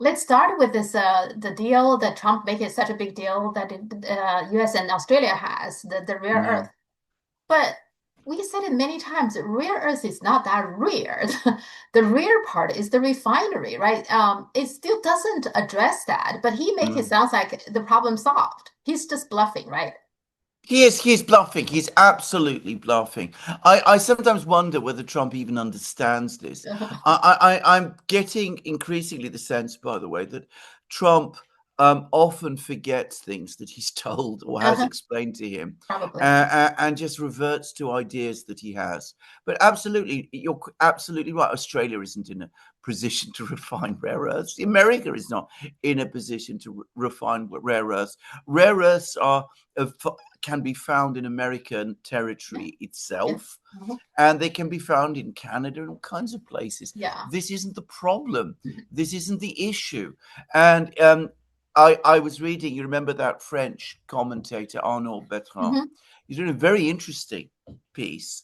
let's start with this the deal that Trump made it such a big deal that US and Australia has, the rare Yeah. earth. But we said it many times, rare earth is not that rare. The rare part is the refinery, right? It still doesn't address that, but he makes it Mm. sound like the problem solved. He's just bluffing, right? He's bluffing. He's absolutely bluffing. I sometimes wonder whether Trump even understands this. I'm getting increasingly the sense, by the way, that Trump often forgets things that he's told or has Uh-huh, explained to him, probably. and just reverts to ideas that he has. But absolutely, you're absolutely right. Australia isn't in a position to refine rare earths. America is not in a position to refine rare earths. Rare earths are of can be found in American Yeah, territory yeah, itself, mhm, and they can be found in Canada and all kinds of places. yeah. This isn't the problem. This isn't the issue. And I was reading, you remember that French commentator, Arnaud Bertrand? Mhm. He's doing a very interesting piece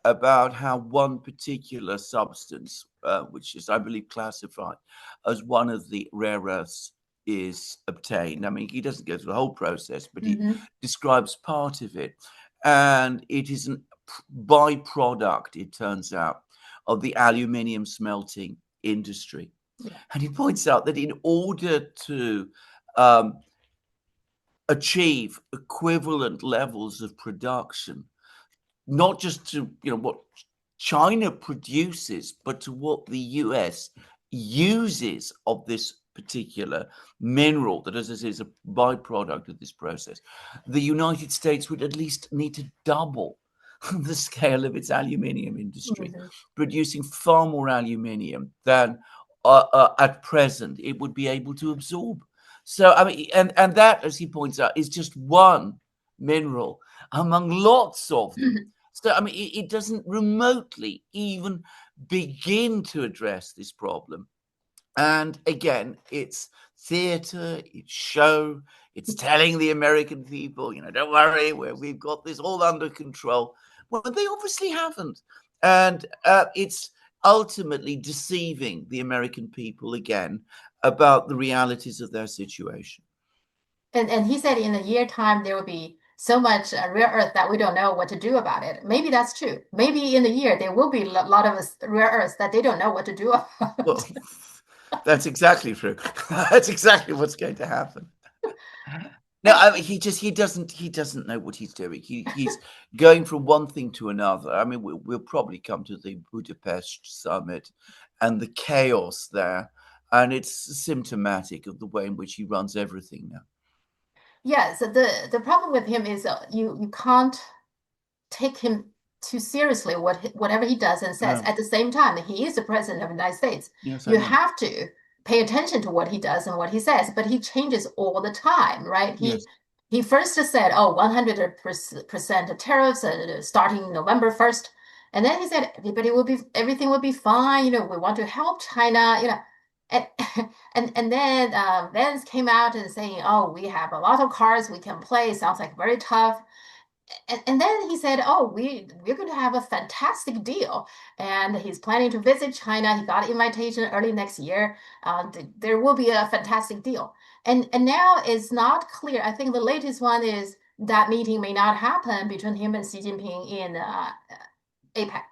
about how one particular substance, which is, I believe, classified as one of the rare earths, is obtained. I mean, he doesn't go through the whole process, but he Mhm. describes part of it. And it is a byproduct, it turns out, of the aluminium smelting industry. Yeah. And he points out that in order to um, achieve equivalent levels of production, not just to what China produces, but to what the US uses of this particular mineral that, as I say, is a byproduct of this process. The United States would at least need to double the scale of its aluminium industry, Mhm. producing far more aluminium than at present it would be able to absorb. So, I mean, and that, as he points out, is just one mineral among lots of them. So, I mean, it doesn't remotely even begin to address this problem. And again, it's theater, it's show, it's telling the American people, don't worry, we've got this all under control. Well, they obviously haven't. And it's ultimately deceiving the American people again about the realities of their situation. And he said in a year time there will be so much rare earth that we don't know what to do about it. Maybe that's true. Maybe in a year there will be a lot of rare earths that they don't know what to do about. Well, that's exactly true. That's exactly what's going to happen. No, And I mean, he doesn't know what he's doing. He's going from one thing to another. I mean, we'll probably come to the Budapest summit and the chaos there, and it's symptomatic of the way in which he runs everything now. yeah, so the problem with him is you can't take him too seriously whatever he does and says. No, At the same time, he is the president of the United States. yes, I You know. have to pay attention to what he does and what he says, but he changes all the time, right? He Yes, he first said, "Oh, 100% tariffs starting November 1st." And then he said, everything will be fine. We want to help China. And and then Vance came out and saying, "Oh, we have a lot of cards we can play. Sounds like very tough." And then he said, "Oh, we're going to have a fantastic deal," and he's planning to visit China. He got an invitation early next year. There will be a fantastic deal, and now it's not clear. I think the latest one is that meeting may not happen between him and Xi Jinping in APEC.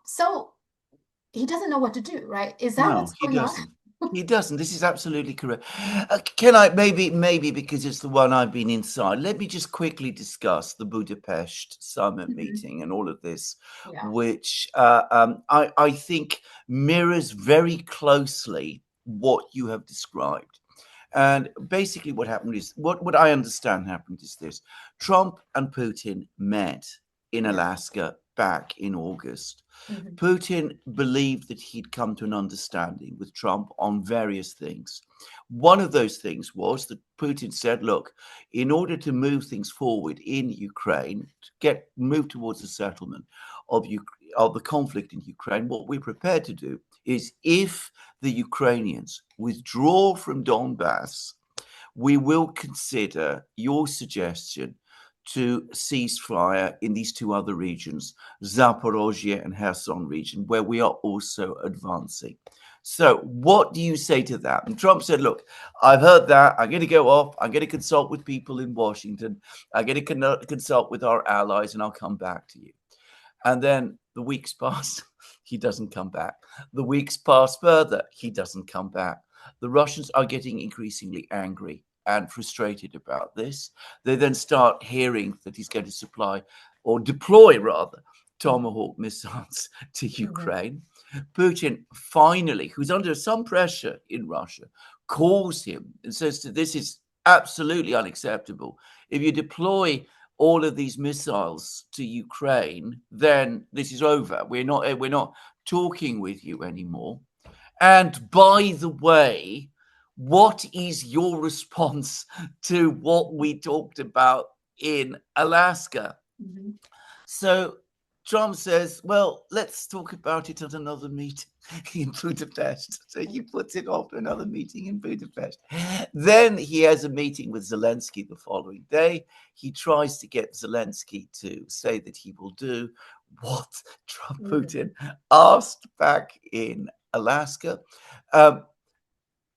So he doesn't know what to do, right? Is that no, what's he going on? doesn't. He doesn't. This is absolutely correct. Can I maybe because it's the one I've been inside, let me just quickly discuss the Budapest summit Mhm. meeting and all of this, Yeah. which I think mirrors very closely what you have described. And basically, what happened is what I understand happened is this: Trump and Putin met in Yeah. Alaska back in August. Mhm. Putin believed that he'd come to an understanding with Trump on various things. One of those things was that Putin said, look, in order to move things forward in Ukraine, to move towards a settlement of, of the conflict in Ukraine, what we're prepared to do is if the Ukrainians withdraw from Donbass, we will consider your suggestion to ceasefire in these two other regions, Zaporozhye and Kherson region, where we are also advancing. So what do you say to that? And Trump said, look, I've heard that. I'm going to go off. I'm going to consult with people in Washington. I'm going to consult with our allies, and I'll come back to you. And then the weeks pass. He doesn't come back. The weeks pass further. He doesn't come back. The Russians are getting increasingly angry and frustrated about this. They then start hearing that he's going to supply or deploy, rather, Tomahawk missiles to Ukraine. Putin finally, who's under some pressure in Russia, calls him and says that this is absolutely unacceptable. If you deploy all of these missiles to Ukraine, then this is over. We're not talking with you anymore. And by the way, what is your response to what we talked about in Alaska? So Trump says, well, let's talk about it at another meeting in Budapest. So he puts it off to another meeting in Budapest. Then he has a meeting with Zelensky the following day. He tries to get Zelensky to say that he will do what Putin asked back in Alaska.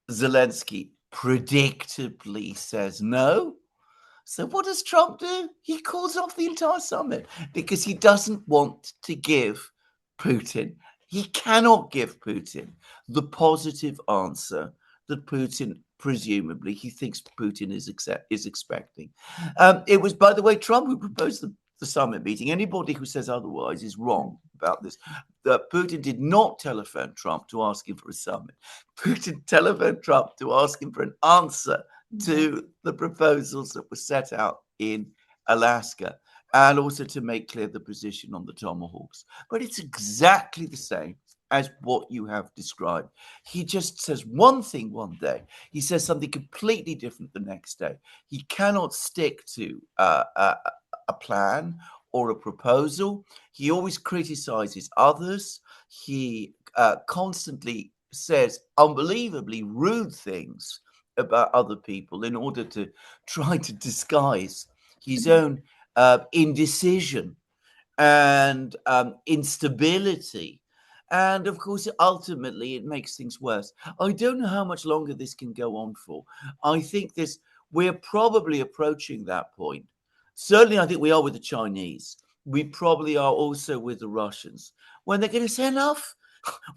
Zelensky predictably says no. So what does Trump do? He calls off the entire summit because he doesn't want to give Putin, he cannot give Putin the positive answer that Putin presumably he thinks Putin is expecting. It was, by the way, Trump who proposed the summit meeting. Anybody who says otherwise is wrong about this. Putin did not telephone Trump to ask him for a summit. Putin telephoned Trump to ask him for an answer to the proposals that were set out in Alaska, and also to make clear the position on the Tomahawks. But it's exactly the same as what you have described. He just says one thing one day, he says something completely different the next day. He cannot stick to a plan or a proposal. He always criticizes others. He constantly says unbelievably rude things about other people in order to try to disguise his own indecision and instability. And of course, ultimately, it makes things worse. I don't know how much longer this can go on for. I think we're probably approaching that point. Certainly, I think we are with the Chinese. We probably are also with the Russians. When they're going to say enough,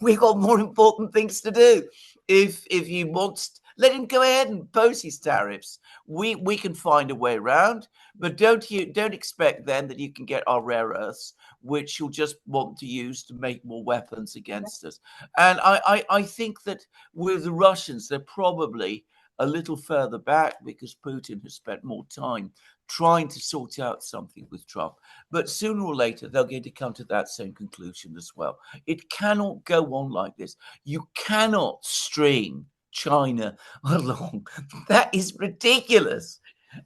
we've got more important things to do. If you want, let him go ahead and impose his tariffs. We can find a way around, but don't expect then that you can get our rare earths, which you'll just want to use to make more weapons against us. And I think that with the Russians, they're probably a little further back because Putin has spent more time trying to sort out something with Trump. But sooner or later, they're going to come to that same conclusion as well. It cannot go on like this. You cannot string China along. That is ridiculous.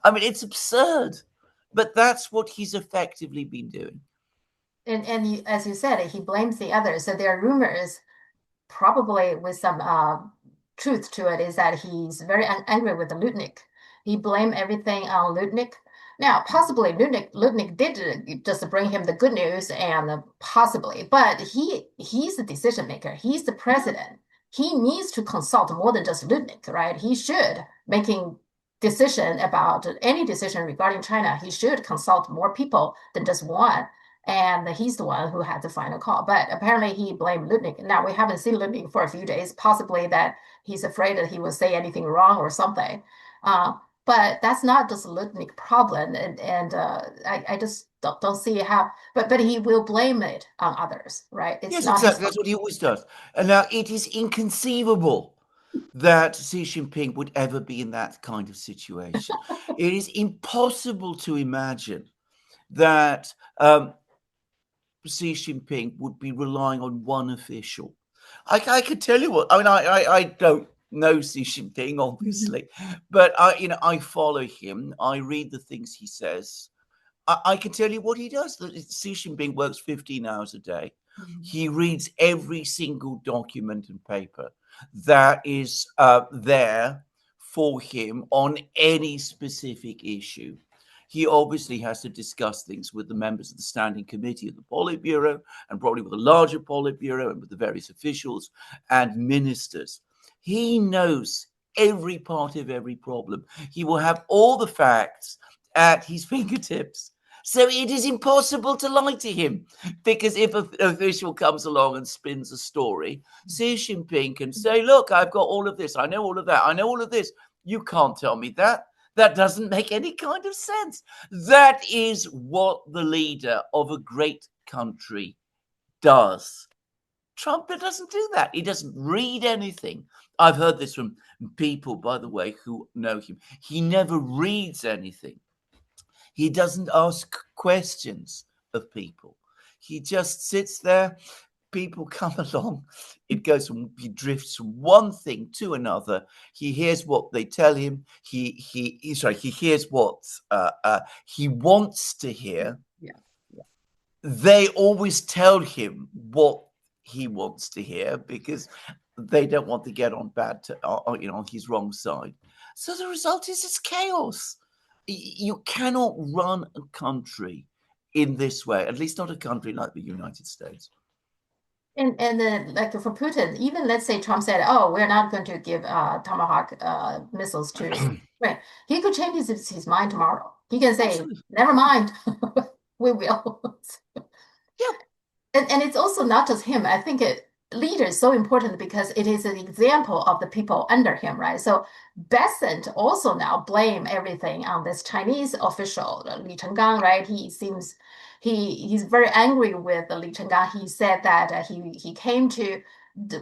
I mean, it's absurd. But that's what he's effectively been doing. And as you said, he blames the others. So there are rumors, probably with some truth to it, is that he's very angry with the Lutnick. He blamed everything on Lutnick. Now, possibly Lutnick did just bring him the good news, and possibly, but he's the decision maker. He's the president. He needs to consult more than just Lutnick, right? He should making decision about any decision regarding China. He should consult more people than just one. And he's the one who had the final call. But apparently he blamed Lutnick. Now, we haven't seen Lutnick for a few days, possibly that he's afraid that he will say anything wrong or something. But that's not just a Lutnick problem. And I just don't see how, but he will blame it on others, right? It's Yes, not exactly. his That's what he always does. And now it is inconceivable that Xi Jinping would ever be in that kind of situation. It is impossible to imagine that Xi Jinping would be relying on one official. I could tell you what. I mean, I don't know Xi Jinping, obviously, but I follow him. I read the things he says. I can tell you what he does. Xi Jinping works 15 hours a day. He reads every single document and paper that is there for him on any specific issue. he obviously has to discuss things with the members of the Standing Committee of the Politburo, and probably with the larger Politburo and with the various officials and ministers. He knows every part of every problem. He will have all the facts at his fingertips. So it is impossible to lie to him, because if an official comes along and spins a story, Xi Jinping can say, look, I've got all of this. I know all of that. I know all of this. You can't tell me that. That doesn't make any kind of sense. That is what the leader of a great country does. Trump doesn't do that. He doesn't read anything. I've heard this from people, by the way, who know him. He never reads anything. He doesn't ask questions of people. He just sits there. People come along. It goes from, he drifts from one thing to another. He hears what they tell him. He hears what he wants to hear. Yeah. They always tell him what he wants to hear, because they don't want to get on on his wrong side. So the result is it's chaos. You cannot run a country in this way, at least not a country like the United States. And then, like for Putin, even let's say Trump said, "Oh, we're not going to give Tomahawk missiles to Ukraine," he could change his mind tomorrow. He can say, Absolutely. "Never mind, we will." Yeah. And it's also not just him. I think leader is so important because it is an example of the people under him, right? So Bessent also now blame everything on this Chinese official, Li Chenggang, right? He's very angry with Li Chenggang. He said that he came to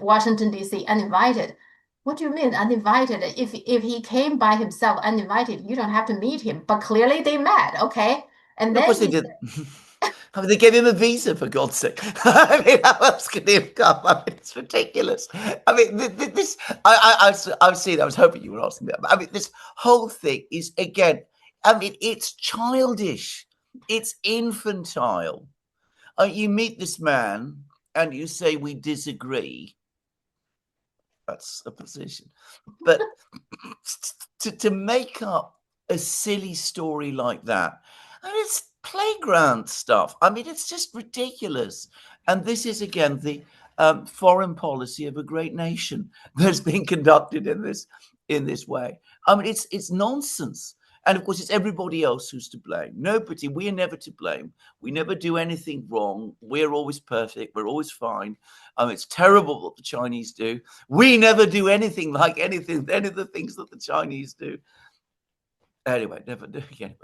Washington D.C. uninvited. What do you mean uninvited? If he came by himself uninvited, you don't have to meet him. But clearly they met, okay? And Of then course they he did. I mean, they gave him a visa, for God's sake. I mean, how else could he have come? I mean, it's ridiculous. I mean, this, I've seen, I was hoping you were asking that. I mean, this whole thing is, again, I mean, it's childish. It's infantile. You meet this man and you say, we disagree. That's a position. But to make up a silly story like that, and it's playground stuff. I mean, it's just ridiculous. And this is, again, the foreign policy of a great nation that's being conducted in this way. I mean, it's nonsense. And of course, it's everybody else who's to blame. Nobody, we are never to blame. We never do anything wrong. We're always perfect. We're always fine. It's terrible what the Chinese do. We never do anything like any of the things that the Chinese do. Anyway, never do. Anyway,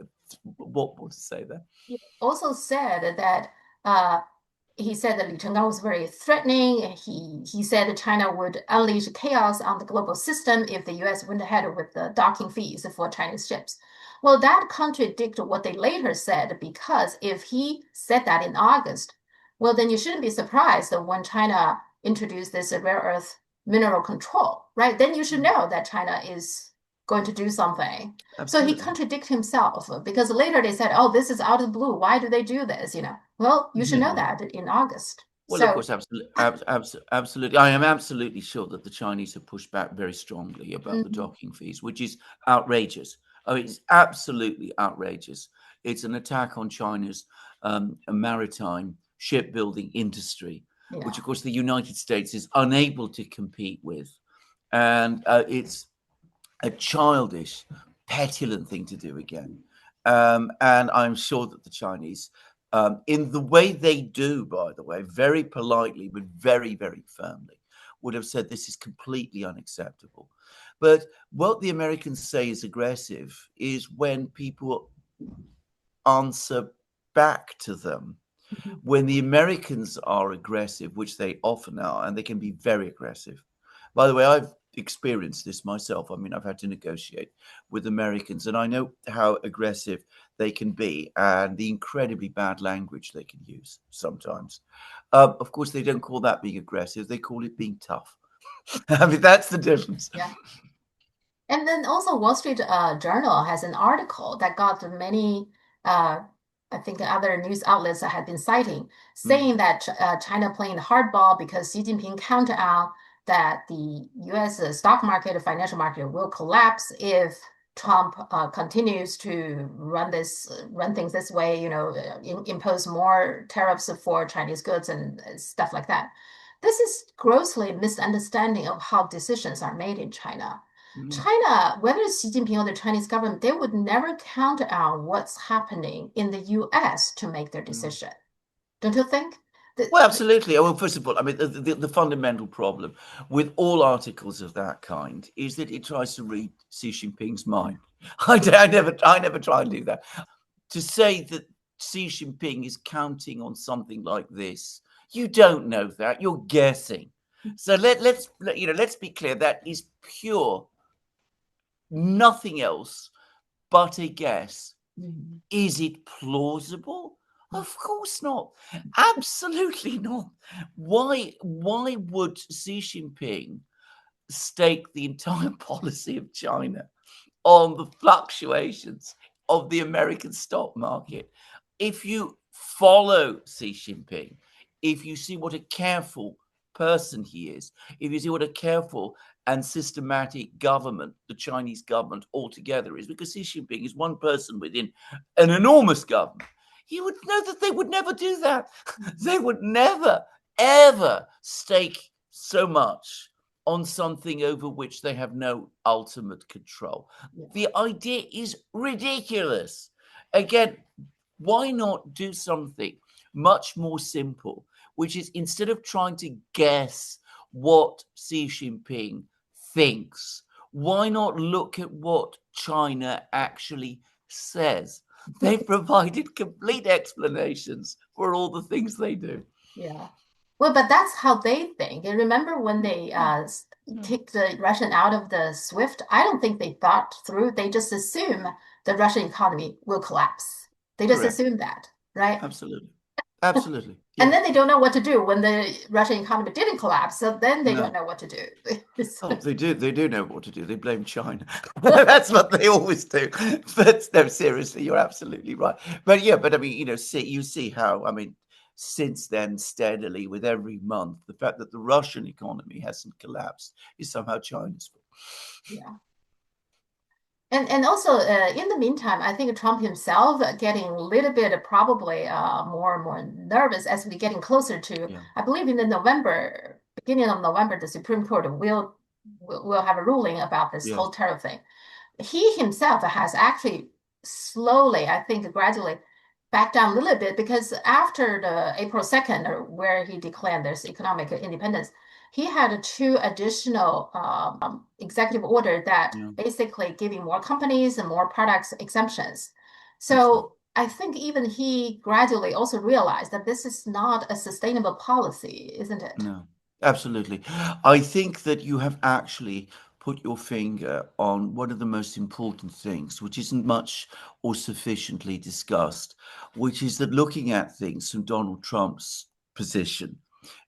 what more to say there? he also said that he said that Li Chenggang was very threatening. He said that China would unleash chaos on the global system if the U.S. went ahead with the docking fees for Chinese ships. Well, that contradicts what they later said, because if he said that in August, well, then you shouldn't be surprised that when China introduced this rare earth mineral control, right? Then you should know that China is going to do something. So he Absolutely. contradicted himself, because later they said, "Oh, this is out of the blue. Why do they do this?" Well, you should know Yeah. that in August. Well, of So course, absolutely. I am absolutely sure that the Chinese have pushed back very strongly about the mhm, docking fees, which is outrageous. Oh, it's absolutely outrageous. It's an attack on China's maritime shipbuilding industry, which, yeah, of course, the United States is unable to compete with. And it's a childish, petulant thing to do again. And I'm sure that the Chinese, in the way they do, by the way, very politely, but very, very firmly, would have said this is completely unacceptable. But what the Americans say is aggressive is when people answer back to them. mhm, When the Americans are aggressive, which they often are, and they can be very aggressive. By the way, I've experienced this myself. I mean, I've had to negotiate with Americans, and I know how aggressive they can be and the incredibly bad language they can use sometimes. Of course, they don't call that being aggressive, they call it being tough. I mean, that's the difference. yeah. And then also Wall Street Journal has an article that got many, I think other news outlets that had been citing, Mm, saying that China playing the hardball because Xi Jinping counted out that the U.S. stock market, financial market will collapse if Trump continues to run things this way, impose more tariffs for Chinese goods and stuff like that. This is grossly misunderstanding of how decisions are made in China. Mm. China, whether it's Xi Jinping or the Chinese government, they would never count on what's happening in the US to make their Mm. decision. Don't you think? Well, absolutely. Well, first of all, I mean, the fundamental problem with all articles of that kind is that it tries to read Xi Jinping's mind. I never try and do that. To say that Xi Jinping is counting on something like this, you don't know that. You're guessing. So let's be clear. That is pure, nothing else but a guess. Mhm. Is it plausible? Of course not. Absolutely not. Why would Xi Jinping stake the entire policy of China on the fluctuations of the American stock market? If you follow Xi Jinping, if you see what a careful person he is, if you see what a careful and systematic government the Chinese government altogether is, because Xi Jinping is one person within an enormous government, you would know that they would never do that. They would never, ever stake so much on something over which they have no ultimate control. Yeah. The idea is ridiculous. Again, why not do something much more simple, which is instead of trying to guess what Xi Jinping thinks, why not look at what China actually says? They've provided complete explanations for all the things they do. Yeah. Well, but that's how they think. And remember when they Yeah, yeah, kicked the Russian out of the SWIFT? I don't think they thought through. They just assume the Russian economy will collapse. They just correct. assume that, right? Absolutely. Absolutely. And Yes. then they don't know what to do when the Russian economy didn't collapse. So then they don't No. know what to do. Oh, they do. They do know what to do. They blame China. That's what they always do. But no, seriously, you're absolutely right. But yeah, but I mean, you see how, I mean, since then, steadily, with every month, the fact that the Russian economy hasn't collapsed is somehow China's fault. Yeah. And also, in the meantime, I think Trump himself getting a little bit probably more and more nervous as we getting closer to, Yeah. I believe in the November, beginning of November, the Supreme Court will have a ruling about this Yes. whole tariff thing. He himself has actually slowly, I think gradually backed down a little bit because after the April 2nd, or where he declared this economic independence, he had two additional executive order that Yeah. basically giving more companies and more products exemptions. Absolutely. So I think even he gradually also realized that this is not a sustainable policy, isn't it? No, absolutely. I think that you have actually put your finger on one of the most important things, which isn't much or sufficiently discussed, which is that looking at things from Donald Trump's position,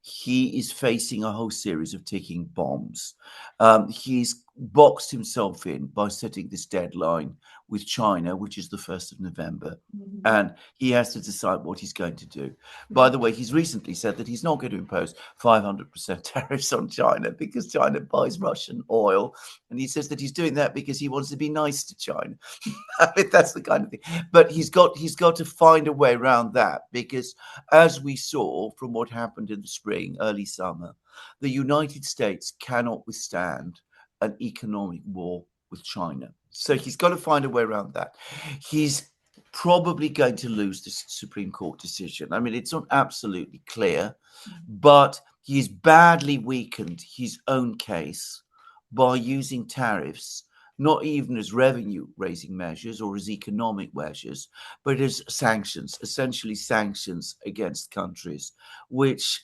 he is facing a whole series of ticking bombs. He's boxed himself in by setting this deadline with China, which is the 1st of November. Mhm. And he has to decide what he's going to do. By the way, he's recently said that he's not going to impose 500% tariffs on China because China buys Russian oil. And he says that he's doing that because he wants to be nice to China. I mean, that's the kind of thing. But he's got to find a way around that because, as we saw from what happened in the spring, early summer, the United States cannot withstand an economic war with China. So he's got to find a way around that. He's probably going to lose this Supreme Court decision. I mean, it's not absolutely clear, but he's badly weakened his own case by using tariffs, not even as revenue raising measures or as economic measures, but as sanctions, essentially sanctions against countries, which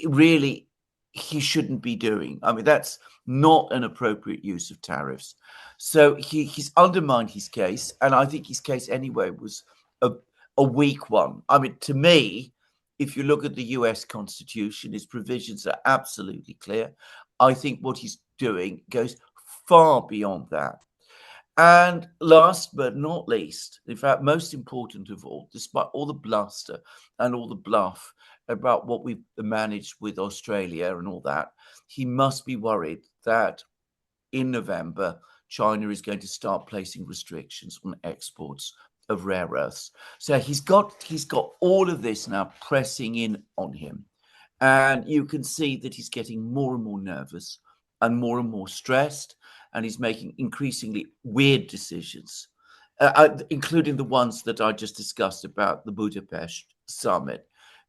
really he shouldn't be doing. I mean, that's not an appropriate use of tariffs. So he's undermined his case, and I think his case anyway was a, a weak one. I mean, to me, if you look at the US Constitution, its provisions are absolutely clear. I think what he's doing goes far beyond that. And last but not least, in fact, most important of all, despite all the bluster and all the bluff about what we've managed with Australia and all that, he must be worried that in November, China is going to start placing restrictions on exports of rare earths. So he's got all of this now pressing in on him. And you can see that he's getting more and more nervous and more stressed, and he's making increasingly weird decisions, including the ones that I just discussed about the Budapest summit,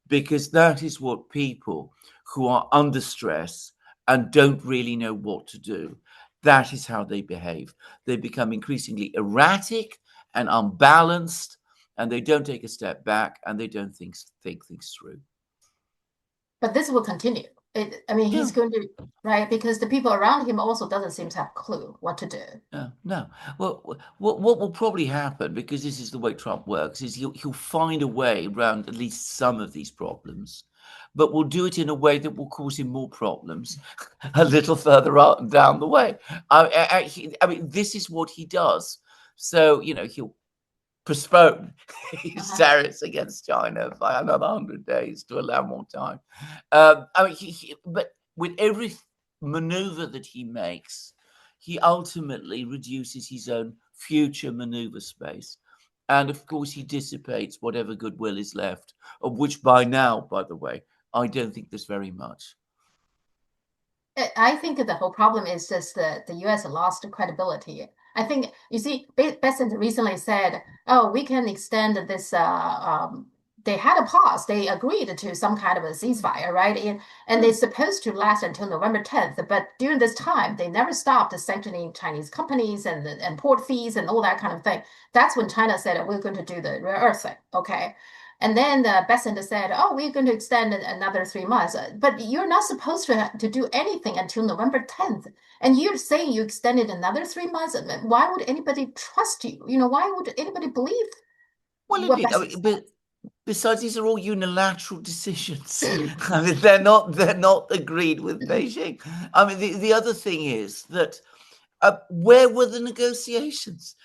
because that is what people who are under stress and don't really know what to do, that is how they behave. They become increasingly erratic and unbalanced, and they don't take a step back, and they don't think things through. But this will continue. I mean, Yeah. he's going to, right? Because the people around him also doesn't seem to have a clue what to do. No. Well, what will probably happen, because this is the way Trump works, is he'll find a way around at least some of these problems, but will do it in a way that will cause him more problems a little further out down the way. I mean, this is what he does. So, he'll postpone his tariffs against China by another 100 days to allow more time. I mean, but with every maneuver that he makes, he ultimately reduces his own future maneuver space. And of course, he dissipates whatever goodwill is left, of which by now, by the way, I don't think there's very much. I think the whole problem is just the U.S. lost credibility. I think, you see, Bessent recently said, oh, we can extend this. They had a pause. They agreed to some kind of a ceasefire, right? And they're supposed to last until November 10th. But during this time, they never stopped sanctioning Chinese companies and port fees and all that kind of thing. That's when China said, we're going to do the rare earth thing. Okay. And then the Bessent said, oh, we're going to extend another 3 months. But you're not supposed to do anything until November 10th. And you're saying you extended another 3 months. Why would anybody trust you? Why would anybody believe Well, what Bessent said? but besides, these are all unilateral decisions. I mean, they're not agreed with Beijing. I mean, the other thing is that where were the negotiations?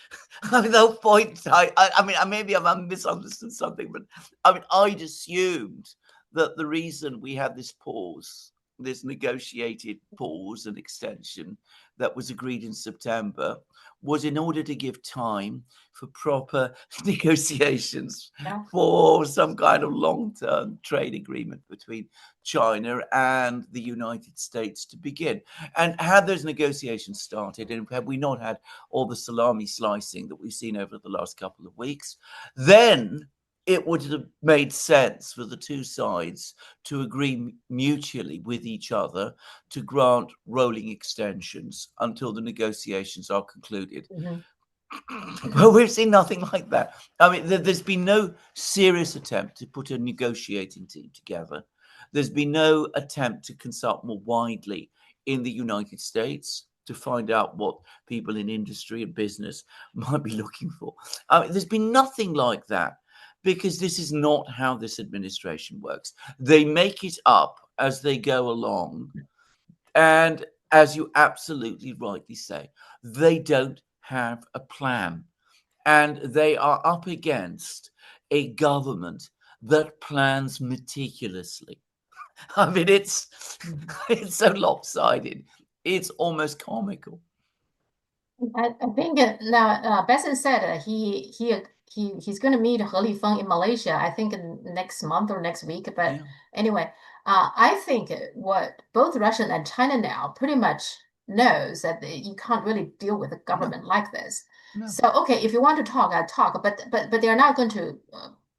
I mean, the whole point. I mean, maybe I've misunderstood something, but I mean, I'd assumed that the reason we had this pause, this negotiated pause and extension that was agreed in September, was in order to give time for proper negotiations for some kind of long-term trade agreement between China and the United States to begin. And had those negotiations started, and had we not had all the salami slicing that we've seen over the last couple of weeks, then it would have made sense for the two sides to agree mutually with each other to grant rolling extensions until the negotiations are concluded. Well, we've seen nothing like that. I mean, there's been no serious attempt to put a negotiating team together. There's been no attempt to consult more widely in the United States to find out what people in industry and business might be looking for. I mean, there's been nothing like that, because this is not how this administration works. They make it up as they go along. And as you absolutely rightly say, they don't have a plan. And they are up against a government that plans meticulously. I mean, it's so lopsided. It's almost comical. I think now Bessent said he's going to meet He Lifeng in Malaysia, I think next month or next week. But anyway, I think what both Russia and China now pretty much knows that you can't really deal with a government like this. So okay, if you want to talk, I talk, but they're not going to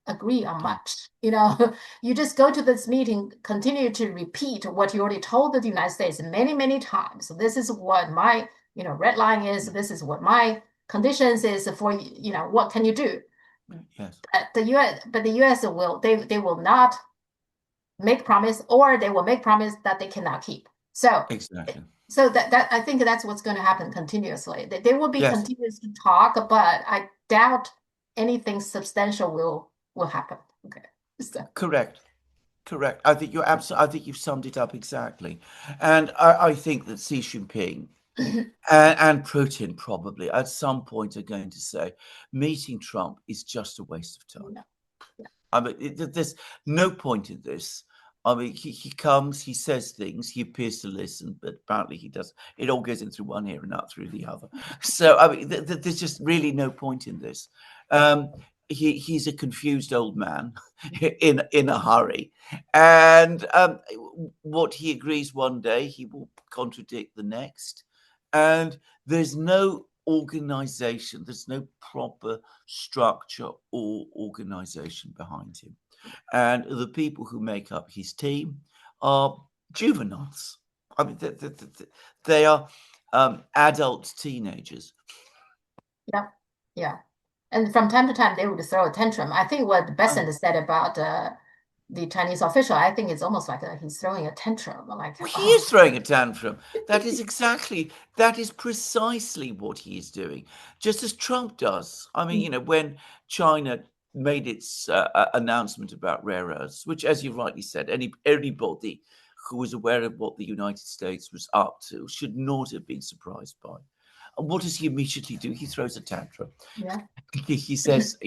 agree on much. You just go to this meeting, continue to repeat what you already told the United States many times. So this is what my red line is. This is what my conditions is for. What can you do? Yes. But the U.S. they will not make promise, or they will make promise that they cannot keep. So exactly. So that I think that's what's going to happen continuously. There will be continuous talk, but I doubt anything substantial will happen. Okay. So. Correct. I think you're absolutely. I think you've summed it up exactly, and I think that Xi Jinping and Putin probably at some point are going to say meeting Trump is just a waste of time. Yeah. I mean, there's no point in this. I mean, he comes, he says things, he appears to listen, but apparently he does. It all goes in through one ear and out through the other. So, I mean, there's just really no point in this. Um, he's a confused old man in a hurry, and what he agrees one day, he will contradict the next, and there's no organization, there's no proper structure or organization behind him. And the people who make up his team are juveniles. I mean, they are adult teenagers. Yeah, yeah. And from time to time, they would throw a tantrum. I think what Oh, Bessent said about the Chinese official, I think it's almost like he's throwing a tantrum. Like, well, he is oh, throwing a tantrum. That is precisely what he is doing, just as Trump does. I mean, when China made its announcement about rare earths, which, as you rightly said, anybody who was aware of what the United States was up to should not have been surprised by. And what does he immediately do? He throws a tantrum. yeah, He says,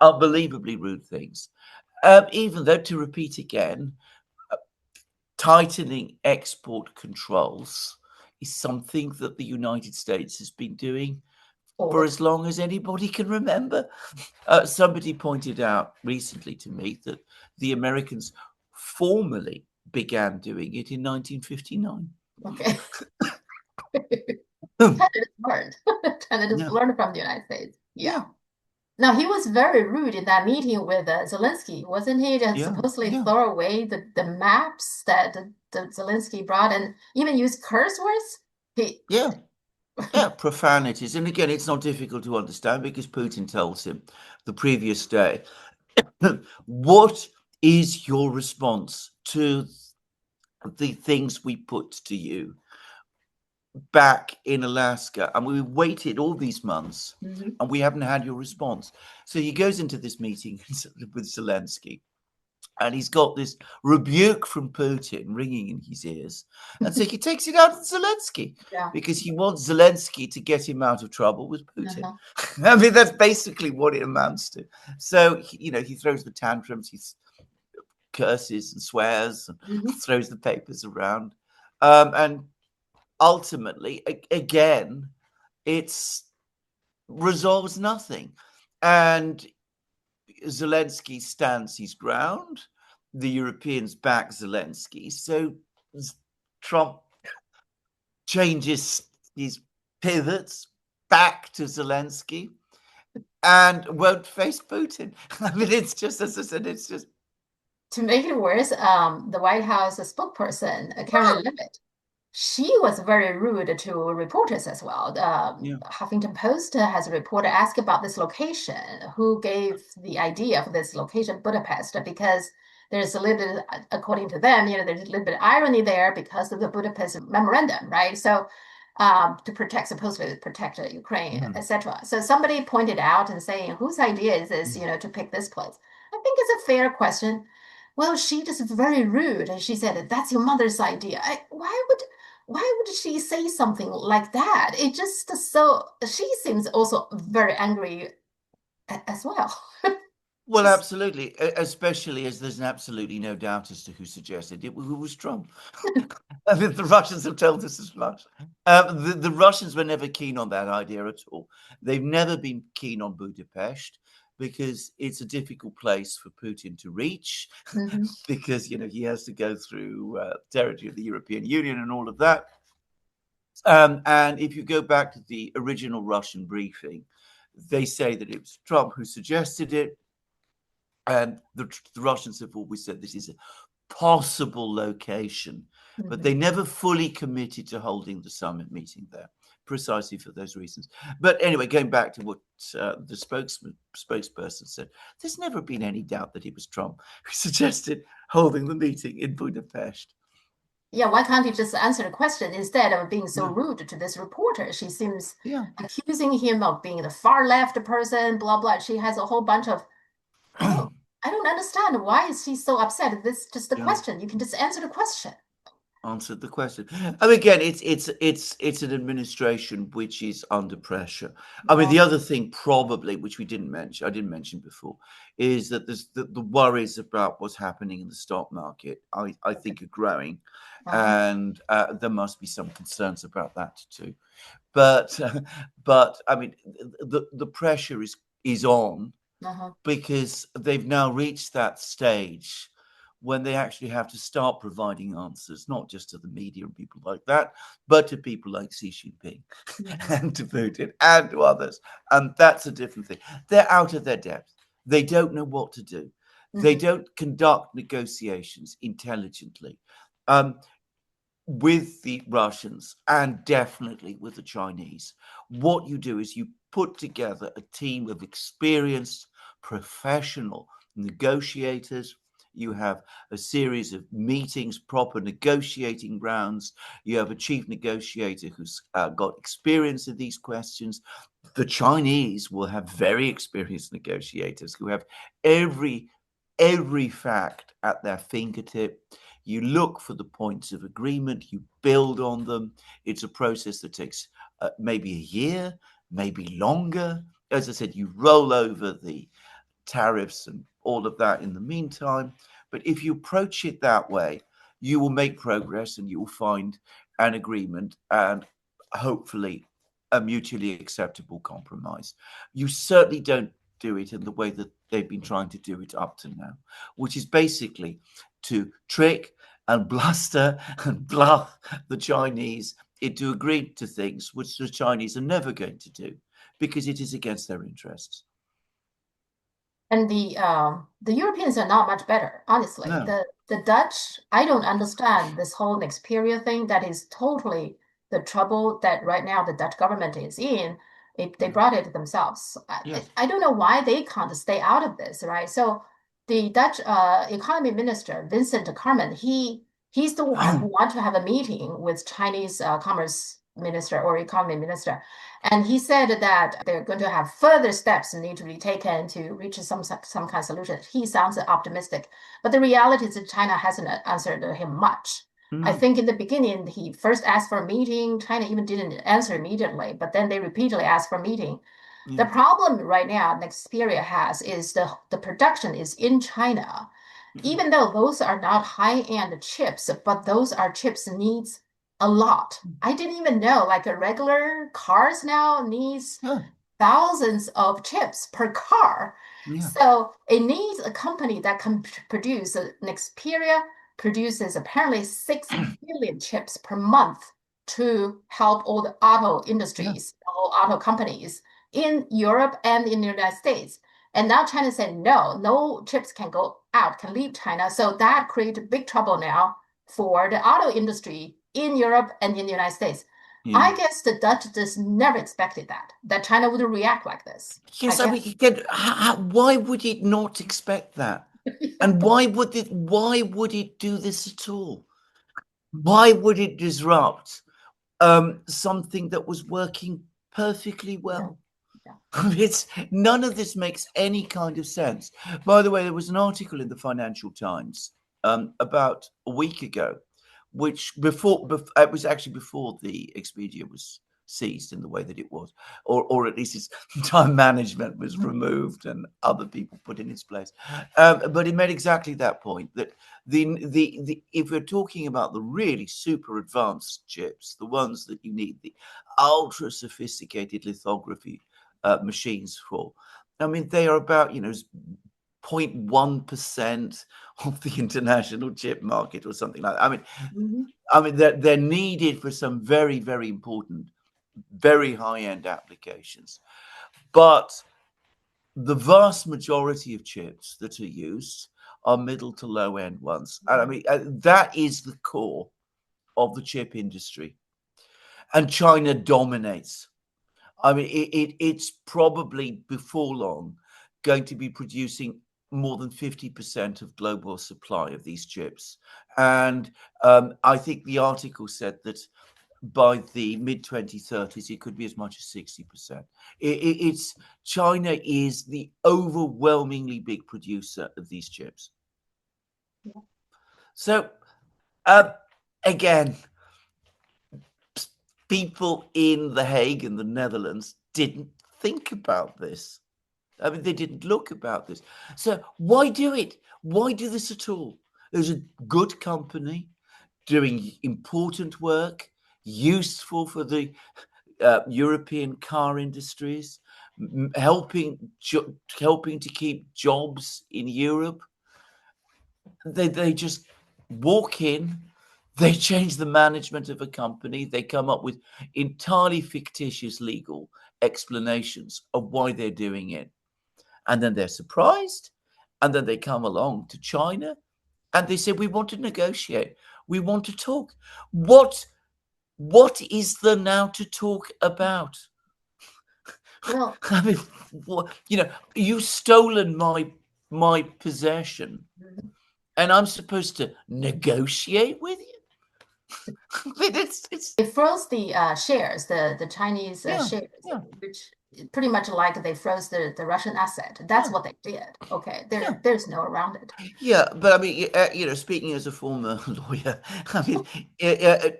unbelievably rude things. Even though, to repeat again, tightening export controls is something that the United States has been doing for forward. as long as anybody can remember. Somebody pointed out recently to me that the Americans formally began doing it in 1959. Okay. yeah, China just learned. China just learned from the United States. Yeah. yeah, Now, he was very rude in that meeting with Zelensky, wasn't he? Just yeah, supposedly yeah, throw away the maps that the Zelensky brought and even use curse words. He, yeah. Yeah, profanities. And again, it's not difficult to understand because Putin tells him the previous day, what is your response to the things we put to you back in Alaska? And we waited all these months Mhm. and we haven't had your response. So he goes into this meeting with Zelensky and he's got this rebuke from Putin ringing in his ears. And so he takes it out on Zelensky Yeah. because he wants Zelensky to get him out of trouble with Putin. Uh-huh. I mean, that's basically what it amounts to. So, he throws the tantrums, he curses and swears and Mhm. throws the papers around. And ultimately, again, it's resolves nothing. And Zelensky stands his ground. The Europeans back Zelensky. So Trump changes his pivots back to Zelensky and won't face Putin. I mean, it's just, as I said, it's just. To make it worse, the White House spokesperson, Karen Leavitt, she was very rude to reporters as well. Yeah. Huffington Post has a reporter asked about this location, who gave the idea for this location, Budapest, because there's a little bit, according to them, there's a little bit of irony there because of the Budapest memorandum, right? So to protect, supposedly protect Ukraine, Mm. etc. So somebody pointed out and saying, whose idea is this, to pick this place? I think it's a fair question. Well, she just very rude, and she said, "That's your mother's idea." Why would she say something like that? It just so she seems also very angry as well. Well, Just absolutely, especially as there's absolutely no doubt as to who suggested it, who was Trump. I mean, the Russians have told us as much. The Russians were never keen on that idea at all. They've never been keen on Budapest because it's a difficult place for Putin to reach mhm, because, he has to go through territory of the European Union and all of that. And if you go back to the original Russian briefing, they say that it was Trump who suggested it. And the Russians have always said this is a possible location, but mhm. they never fully committed to holding the summit meeting there, precisely for those reasons. But anyway, going back to what the spokesperson said, there's never been any doubt that it was Trump who suggested holding the meeting in Budapest. Yeah, why can't you just answer the question instead of being so Yeah, rude to this reporter? She seems yeah. accusing him of being the far left person, blah blah. She has a whole bunch of I don't I don't understand why is she so upset. This is just the yeah. question. You can just answer the question. answered the question. I mean, again, it's an administration which is under pressure. I mean, Yeah. the other thing probably, which I didn't mention before, is that there's the worries about what's happening in the stock market. I think are growing, Uh-huh. and there must be some concerns about that too. But but I mean, the pressure is on Uh-huh. because they've now reached that stage when they actually have to start providing answers, not just to the media and people like that, but to people like Xi Jinping Mhm. and to Putin and to others. And that's a different thing. They're out of their depth. They don't know what to do. They Mhm. don't conduct negotiations intelligently. Um, with the Russians and definitely with the Chinese, what you do is you put together a team of experienced professional negotiators. You have a series of meetings, proper negotiating rounds. You have a chief negotiator who's got experience in these questions. The Chinese will have very experienced negotiators who have every every fact at their fingertip. You look for the points of agreement, you build on them. It's a process that takes maybe a year, maybe longer. As I said, you roll over the tariffs and all of that in the meantime. But if you approach it that way, you will make progress and you will find an agreement and hopefully a mutually acceptable compromise. You certainly don't do it in the way that they've been trying to do it up to now, which is basically to trick and bluster and bluff the Chinese into agreeing to things which the Chinese are never going to do because it is against their interests. And the Europeans are not much better, honestly. No. The Dutch, I don't understand this whole Nexperia thing. That is totally the trouble that right now the Dutch government is in. They Yeah. brought it themselves. Yes. I don't know why they can't stay out of this, right? So the Dutch economy minister, Vincent Carmen, he's the one who want to have a meeting with Chinese commerce minister or economy minister. And he said that they're going to have further steps need to be taken to reach some kind of solution. He sounds optimistic, but the reality is that China hasn't answered him much. I Mm, think in the beginning, he first asked for a meeting. China even didn't answer immediately, but then they repeatedly asked for a meeting. The yeah. problem right now Nexperia has is the production is in China, Mm, even though those are not high-end chips, but those are chips needs a lot. I didn't even know like a regular cars now needs yeah. thousands of chips per car. Yeah. So it needs a company that can produce. Nexperia produces apparently 6 billion chips per month to help all the auto Yeah. industries, all auto companies in Europe and in the United States. And now China said no, no chips can go out, can leave China. So that created big trouble now for the auto industry in Europe and in the United States. Yeah. I guess the Dutch just never expected that China would react like this. I Yes, I mean, guess. again, why would it not expect that? And why would it do this at all? Why would it disrupt something that was working perfectly Yeah. well? Yeah. It's none of this makes any kind of sense. By the way, there was an article in the Financial Times about a week ago, which it was actually before the Expedia was seized in the way that it was, or at least its time management was removed and other people put in its place. But it made exactly that point that the if we're talking about the really super advanced chips, the ones that you need, the ultra sophisticated lithography machines for. I mean, they are about 0.1% of the international chip market or something like that. Mhm. I mean they're needed for some very very important, very high end applications, but the vast majority of chips that are used are middle to low end ones, and I Mhm. mean that is the core of the chip industry, and China dominates. I mean, it's probably before long going to be producing more than 50% of global supply of these chips. And I think the article said that by the mid 2030s, it could be as much as 60%. It's China is the overwhelmingly big producer of these chips. Yeah. So, uh, again, people in The Hague in the Netherlands didn't think about this. I mean, they didn't look about this. So why do it? Why do this at all? There's a good company doing important work, useful for the European car industries, helping to keep jobs in Europe. They just walk in, they change the management of a company, they come up with entirely fictitious legal explanations of why they're doing it. And then they're surprised. And then they come along to China and they say, we want to negotiate. We want to talk. What is there now to talk about? Well, I mean, you've stolen my possession, and I'm supposed to negotiate with you. I mean, it's they froze the shares, the Chinese yeah, shares, yeah, which pretty much like they froze the Russian asset. That's yeah, what they did. Okay, yeah. there's no around it. Yeah, but I mean, speaking as a former lawyer, I mean,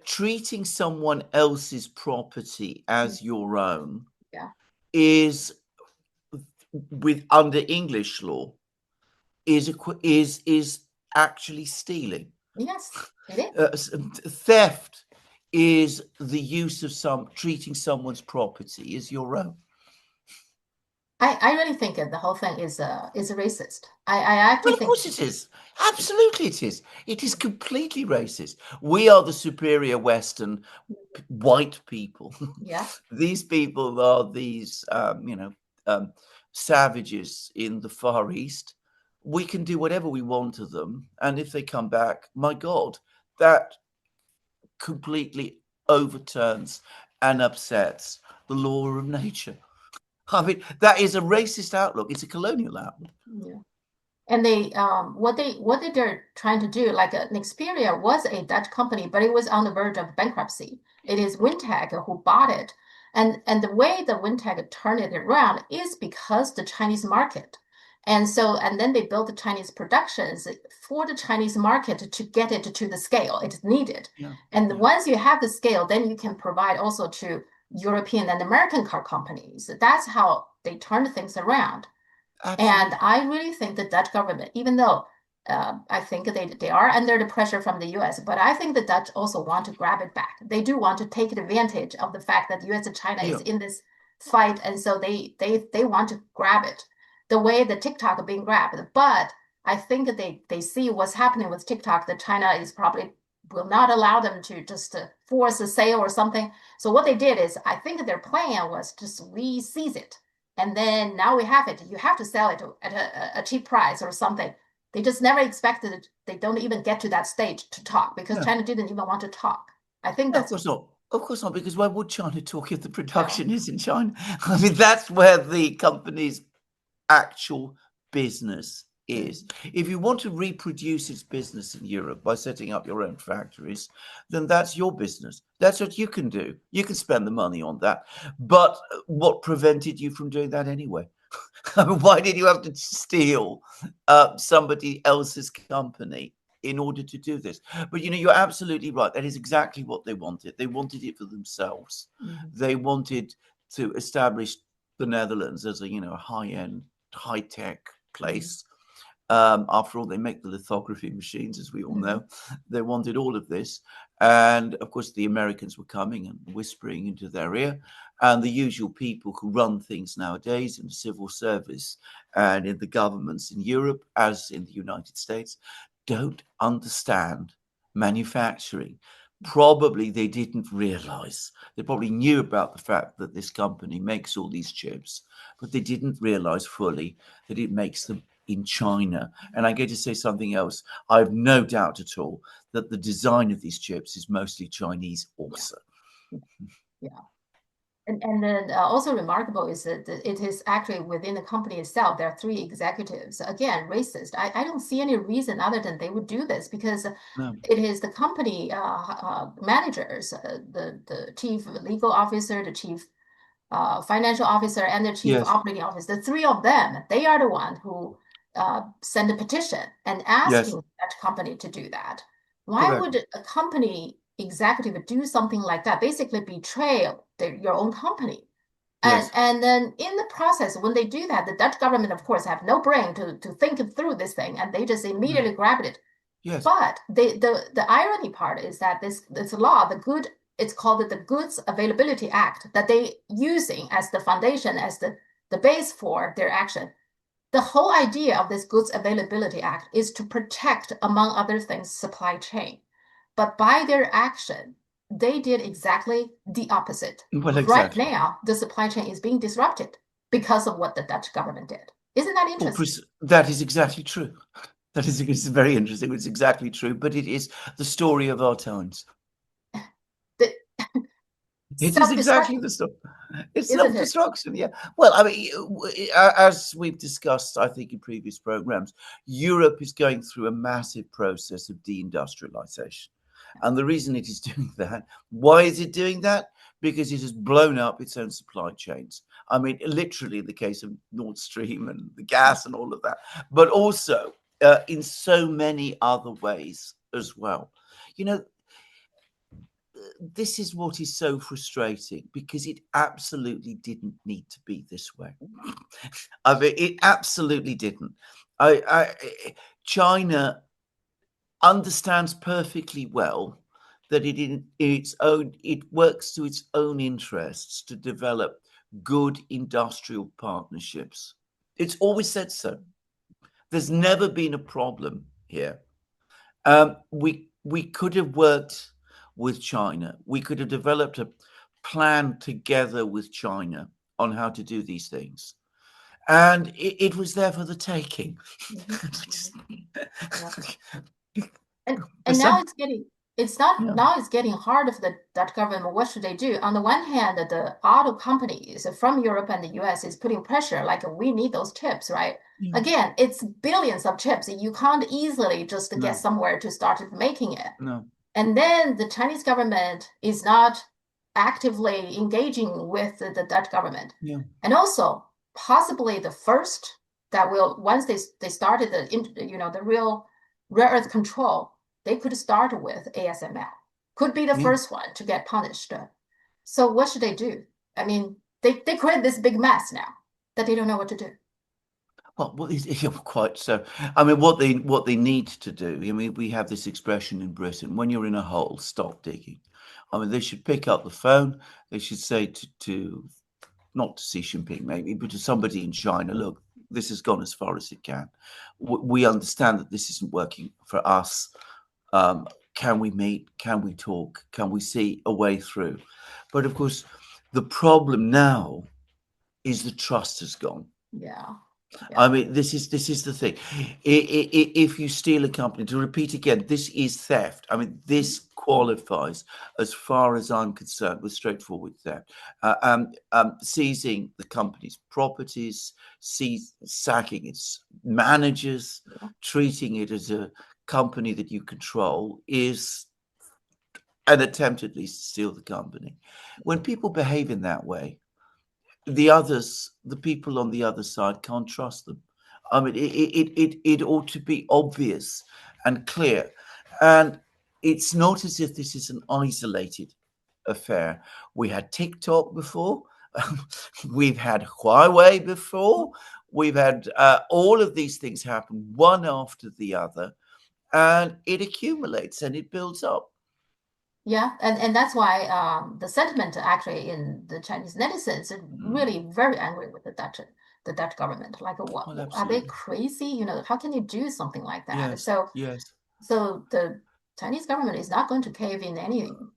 treating someone else's property Mm, as your own yeah. is, with under English law, is actually stealing. Yes, it is. Theft is the use of treating someone's property as your own. I really think the whole thing is racist. I actually Well, of think course it is. Absolutely, it is. It is completely racist. We are the superior Western white people. yeah. These people are these, um, savages in the Far East. We can do whatever we want to them, and if they come back, my God, that completely overturns and upsets the law of nature. I mean, that is a racist outlook. It's a colonial outlook. Yeah. And they're trying to do, like Nexperia was a Dutch company, but it was on the verge of bankruptcy. It is Wintec who bought it. And the way the Wintec turned it around is because the Chinese market. And then they built the Chinese productions for the Chinese market to get it to the scale it's needed. Yeah, And yeah, once you have the scale, then you can provide also to European and American car companies. That's how they turned things around. And absolutely. I really think the Dutch government, even though I think they are under the pressure from the US, but I think the Dutch also want to grab it back. They do want to take advantage of the fact that US and China is Yeah, in this fight, and so they want to grab it the way the TikTok are being grabbed. But I think they see what's happening with TikTok, that China is probably will not allow them to just force a sale or something. So what they did is, I think their plan was just we seize it, and then now we have it. You have to sell it at a cheap price or something. They just never expected it. They don't even get to that stage to talk because yeah. China didn't even want to talk. I think No, of that's course not. Of course not, because why would China talk if the yeah. production is in China? I mean, that's where the company's actual business is. Mm. If you want to reproduce its business in Europe by setting up your own factories, then that's your business. That's what you can do. You can spend the money on that. But what prevented you from doing that anyway? Why did you have to steal somebody else's company in order to do this? But you're absolutely right. That is exactly what they wanted. They wanted it for themselves. Mhm. They wanted to establish the Netherlands as a high-end, high-tech Mhm. place. After all, they make the lithography machines, as we all Mhm. know. They wanted all of this. And of course, the Americans were coming and whispering into their ear. And the usual people who run things nowadays in the civil service and in the governments in Europe, as in the United States, don't understand manufacturing. Probably they didn't realize. They probably knew about the fact that this company makes all these chips, but they didn't realize fully that it makes them in China. And I'm going to say something else. I have no doubt at all that the design of these chips is mostly Chinese Yeah. also. Yeah. And then also remarkable is that it is actually within the company itself. There are three executives. Again, racist. I don't see any reason other than they would do this because No. it is the company managers, the chief legal officer, the chief financial officer, and the chief Yes. operating officer. The three of them, they are the one who send a petition and Yes. asking that company to do that. Why Correct. would a company executive do something like that? Basically betray your own company. Yes. And then in the process, when they do that, the Dutch government, of course, have no brain to think through this thing, and they just No. immediately grabbed it. Yes. But the irony part is that this law, it's called the Goods Availability Act, that they using as the foundation, as the base for their action. The whole idea of this Goods Availability Act is to protect, among other things, supply chain. But by their action, they did exactly the opposite. Well, Right exactly. now, the supply chain is being disrupted because of what the Dutch government did. Isn't that Well, interesting? that is exactly true. That is it's very interesting. It's exactly true, but it is the story of our times. The It is self-destruct, exactly the story. It's isn't it? self-destruction, yeah. Well, I mean, as we've discussed, I think in previous programs, Europe is going through a massive process of deindustrialization. And the reason it is doing that, why is it doing that? Because it has blown up its own supply chains. I mean, literally in the case of Nord Stream and the gas and all of that, but also in so many other ways as well. You know, this is what is so frustrating because it absolutely didn't need to be this way. I mean, it absolutely didn't. China understands perfectly well that it works to its own interests to develop good industrial partnerships. It's always said so. There's never been a problem here. We could have worked with China. We could have developed a plan together with China on how to do these things, and it was there for the taking. Mhm, mhm. Yeah. And now Bessent, it's getting it's not yeah, now it's getting harder for the Dutch government. What should they do? On the one hand, the auto companies from Europe and the US is putting pressure, like we need those chips, right? yeah, Again, it's billions of chips. You can't easily just get no, somewhere to start making it. no, And then the Chinese government is not actively engaging with the Dutch government. yeah, And also possibly the first that will, once they started the real rare earth control, they could start with ASML. Could be the yeah. first one to get punished. So what should they do? I mean, they create this big mess now that they don't know what to do. Well, yeah, quite so. I mean, what they need to do. I mean, we have this expression in Britain: when you're in a hole, stop digging. I mean, they should pick up the phone. They should say to not to Xi Jinping maybe, but to somebody in China, look, this has gone as far as it can. We understand that this isn't working for us. Can we meet? Can we talk? Can we see a way through? But of course, the problem now is the trust has gone. Yeah. I Yeah. mean, this is the thing. If you steal a company, to repeat again, this is theft. I mean, this qualifies, as far as I'm concerned, with straightforward theft. Seizing the company's properties, sacking its managers, Yeah. treating it as a company that you control is an attempt, at least, to steal the company. When people behave in that way, the people on the other side can't trust them. I mean, it ought to be obvious and clear. And it's not as if this is an isolated affair. We had TikTok before, we've had Huawei before, we've had all of these things happen one after the other, and it accumulates and it builds up. Yeah, and that's why the sentiment actually in the Chinese netizens are Mm. really very angry with the Dutch government. Like, what Well, are they absolutely. crazy? How can you do something like that? Yes, So yes. so the Chinese government is not going to cave in anything.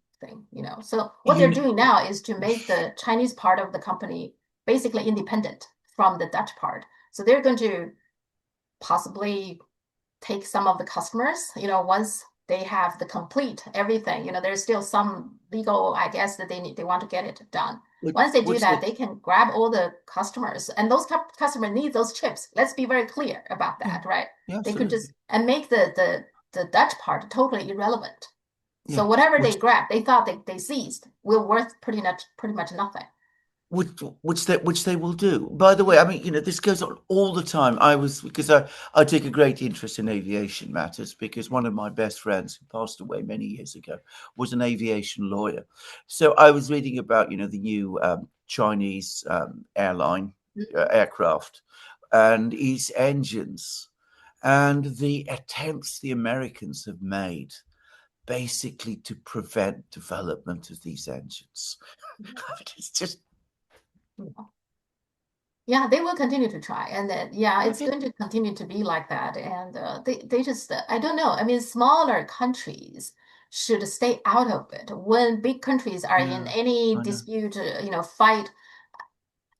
So what they're You, doing now is to make the Chinese part of the company basically independent from the Dutch part. So they're going to possibly take some of the customers, once they have the complete everything, there's still some legal, I guess, that they want to get it done. Once they do what's that, the they can grab all the customers, and those customers need those chips. Let's be very clear about Yeah, that, right? yeah, They could just absolutely. and make the Dutch part totally irrelevant. Yeah. So whatever they What's grabbed, they thought they seized, will worth pretty much nothing. which they will do. By the way, I mean, this goes on all the time. Because I take a great interest in aviation matters because one of my best friends who passed away many years ago was an aviation lawyer. So I was reading about the new Chinese airline aircraft and its engines and the attempts the Americans have made basically to prevent development of these engines. It's just Yeah, they will continue to try, and yeah, it's okay. going to continue to be like that. And they just I don't know. I mean, smaller countries should stay out of it. When big countries are in Yeah, any I know. dispute, fight,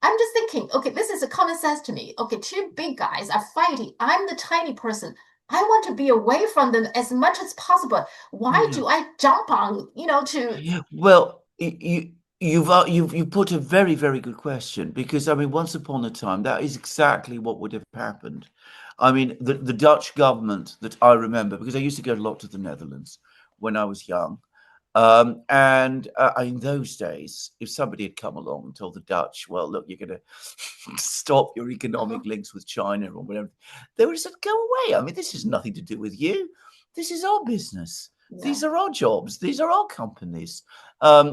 I'm just thinking, okay, this is a common sense to me. Okay, two big guys are fighting. I'm the tiny person. I want to be away from them as much as possible. Why Yeah. do I jump on, to Well, you've put a very, very good question because I mean, once upon a time, that is exactly what would have happened. I mean, the Dutch government that I remember, because I used to go a lot to the Netherlands when I was young, and in those days, if somebody had come along and told the Dutch, "Well, look, you're going to stop your uh-huh. economic links with China or whatever," they would have said, "Go away. I mean, this has nothing to do with you. This is our business." Yeah. These are our jobs. These are our companies.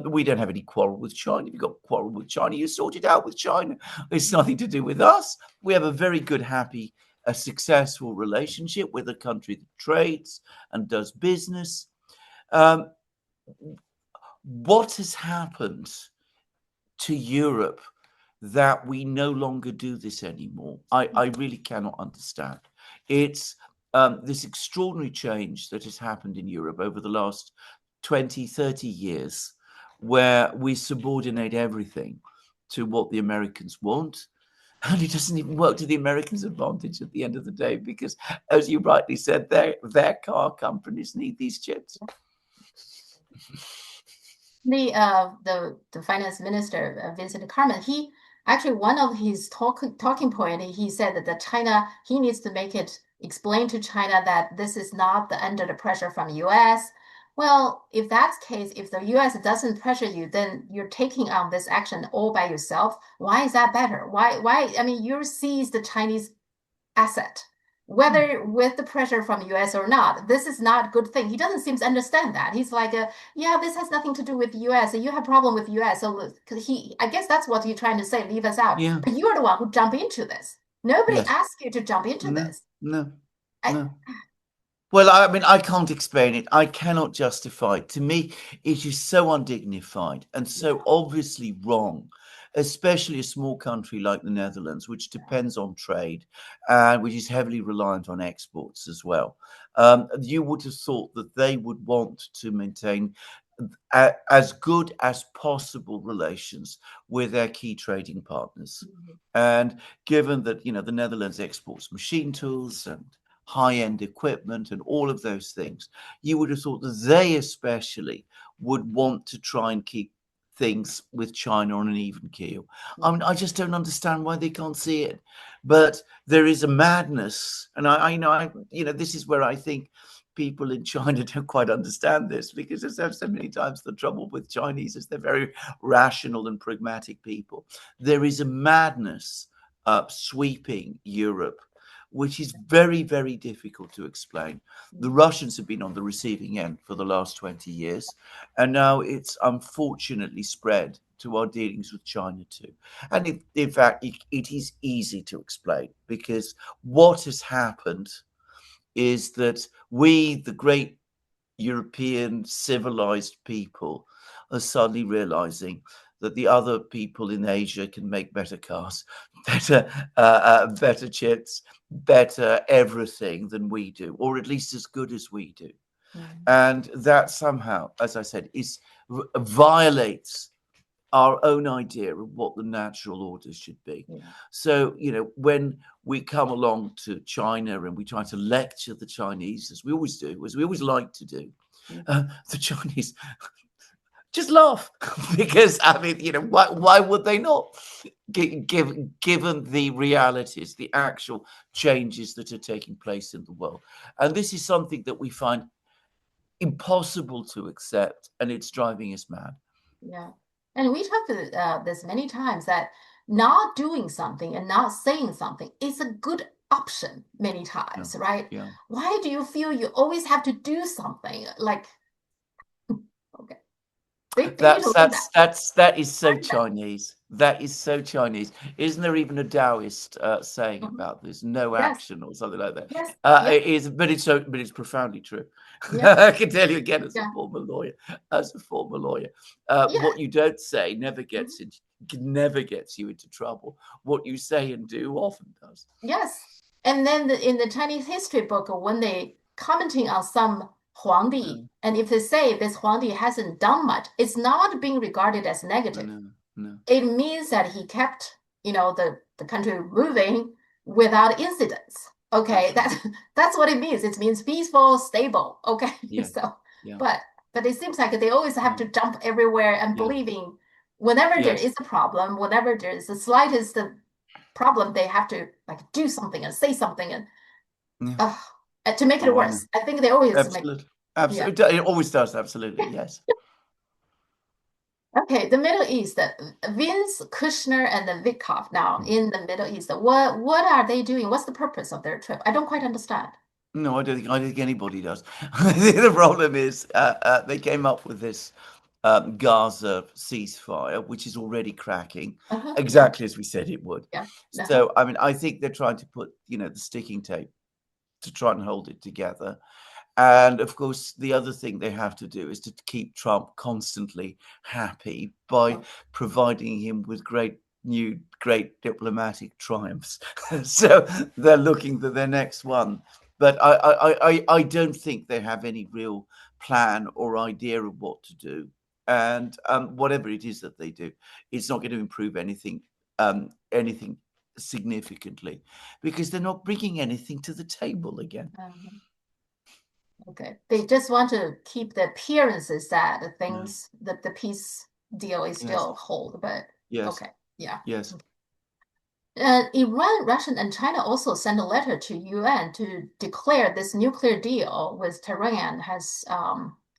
We don't have any quarrel with China. If you've got a quarrel with China, you sort it out with China. It's nothing to do with us. We have a very good, happy, a successful relationship with a country that trades and does business. Um, what has happened to Europe that we no longer do this anymore? I really cannot understand. It's this extraordinary change that has happened in Europe over the last 20, 30 years, where we subordinate everything to what the Americans want. And it doesn't even work to the Americans' advantage at the end of the day, because, as you rightly said, their car companies need these chips. The finance minister Vincent Carmen, he actually one of his talking point, he said that the China he needs to make it explain to China that this is not under the pressure from U.S. Well, if that's the case, if the U.S. doesn't pressure you, then you're taking on this action all by yourself. Why is that better? Why? I mean, you seize the Chinese asset, Hmm. whether with the pressure from US or not. This is not a good thing. He doesn't seem to understand that. He's like, yeah, this has nothing to do with US. You have problem with US. So I guess that's what he's trying to say, leave us out. Yeah. But you're the one who jump into this. Nobody Yes. asked you to jump into No. this. No. I, No. Well, I mean, I can't explain it. I cannot justify it. To me, it is so undignified and so yeah, obviously wrong, especially a small country like the Netherlands, which yeah, depends on trade and which is heavily reliant on exports as well. You would have thought that they would want to maintain as good as possible relations with their key trading partners. mhm, And given that, the Netherlands exports machine tools and high-end equipment and all of those things, you would have thought that they especially would want to try and keep things with China on an even keel. I mean, yeah, I just don't understand why they can't see it. But there is a madness, and this is where I think people in China don't quite understand this, because as I've said many times, the trouble with Chinese is they're very rational and pragmatic people. There is a madness sweeping Europe, which is very, very difficult to explain. The mhm, Russians have been on the receiving end for the last 20 years, and now it's unfortunately spread to our dealings with China too. And in fact, it is easy to explain, because what has happened is that we, the great European civilized people, are suddenly realizing that the other people in Asia can make better cars, better chips, better everything than we do, or at least as good as we do. mhm, And that somehow, as I said, is violates our own idea of what the natural order should be. yeah, So, when we come along to China and we try to lecture the Chinese, as we always do, as we always like to do, mhm, the Chinese just laugh because I mean, why would they not? Given the realities, the actual changes that are taking place in the world, and this is something that we find impossible to accept, and it's driving us mad. yeah. And we talked this many times that not doing something and not saying something is a good option many Yeah, times, right? yeah. Why do you feel you always have to do something? Like, okay, they need to learn that. That is so Learn that. Chinese. That is so Chinese. Isn't there even a Taoist saying Mhm. about this? No Yes, action or something like that. yes, yep, It is, but it's profoundly true. yep, I can tell you again as a yeah, former lawyer. As a former lawyer, yeah, what you don't say mhm, never gets you into trouble. What you say and do often does. yes. And then in the Chinese history book, when they commenting on some Huangdi, No, and if they say this Huangdi hasn't done much, it's not being regarded as no, negative. no, no. It means that he kept, the country moving without incidents. Okay, Absolutely. that's what it means. It means peaceful, stable. Okay, Yeah, so yeah, but but it seems like they always have yeah, to jump everywhere and yeah. believing whenever there Yes, is a problem, whenever there is the slightest problem, they have to like do something and say something yeah. uh, to make it Oh, I know. worse. I think they always make Absolutely. yeah. Absolutely. It always does. Absolutely. Yes. Okay, the Middle East, Vince, Kushner, and the Witkoff now Mm. in the Middle East. What are they doing? What's the purpose of their trip? I don't quite understand. No, I don't think anybody does. The problem is they came up with this Gaza ceasefire, which is already cracking, Yeah, exactly as we said it would. yeah, uh-huh, So, I mean, I think they're trying to put, the sticking tape to try and hold it together. And of course, the other thing they have to do is to keep Trump constantly happy by oh, providing him with great diplomatic triumphs. So they're looking for their next one. But I don't think they have any real plan or idea of what to do. And whatever it is that they do, it's not going to improve anything significantly because they're not bringing anything to the table again. uh-huh. Okay. They just want to keep the appearances that the Yeah. things that the peace deal is Yes. still hold, but Yes. okay, yeah. Yes. Iran, Russia, and China also sent a letter to UN to declare this nuclear deal with Tehran has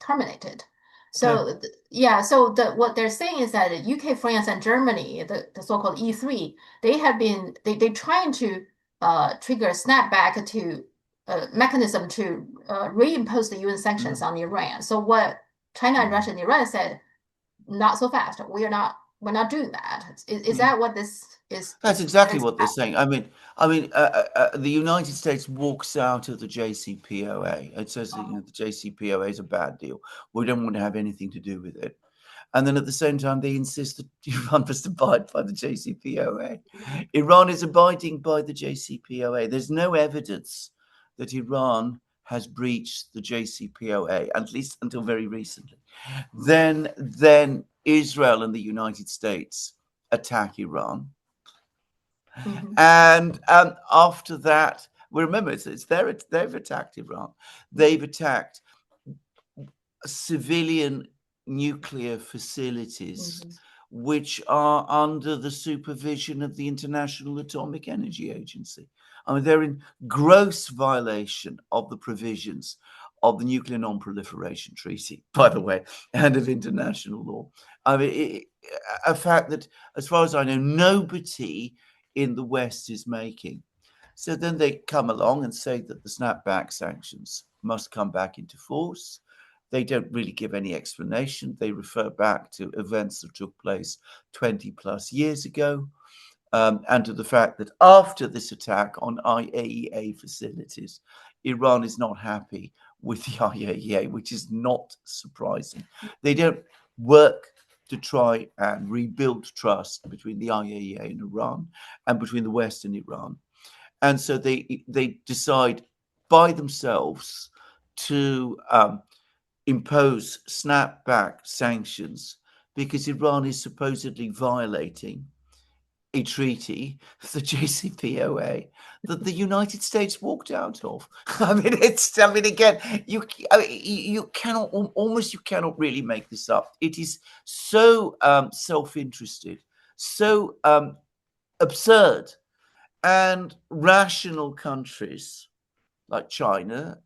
terminated. Yeah. So yeah, so what they're saying is that UK, France, and Germany, the so-called E3, they trying to trigger a snapback to mechanism to reimpose the UN Yeah. sanctions on Iran. So what China and Mm. Russia and Iran said, not so fast. We're not doing that. Is Yeah. that what this That's is exactly this what they're saying. The United States walks out of the JCPOA. It says that, oh, the JCPOA is a bad deal. We don't want to have anything to do with it. And then at the same time, they insist that Iran must abide by the JCPOA. mhm, Iran is abiding by the JCPOA. There's no evidence that Iran has breached the JCPOA, at least until very recently. Then Israel and the United States attack Iran. mhm, And after that, well, remember, they've attacked Iran. They've attacked civilian nuclear facilities mhm, which are under the supervision of the International Atomic Energy Agency. I mean, they're in gross violation of the provisions of the Nuclear Non-Proliferation Treaty, by the way, and of international law. I mean, a fact that, as far as I know, nobody in the West is making. So then they come along and say that the snapback sanctions must come back into force. They don't really give any explanation. They refer back to events that took place 20 plus years ago, and to the fact that after this attack on IAEA facilities, Iran is not happy with the IAEA, which is not surprising. They don't work to try and rebuild trust between the IAEA and Iran and between the West and Iran. And so they decide by themselves to impose snapback sanctions because Iran is supposedly violating a treaty, the JCPOA, that the United States walked out of. Again, you cannot almost you cannot really make this up. It is so self-interested, so absurd, and rational countries like China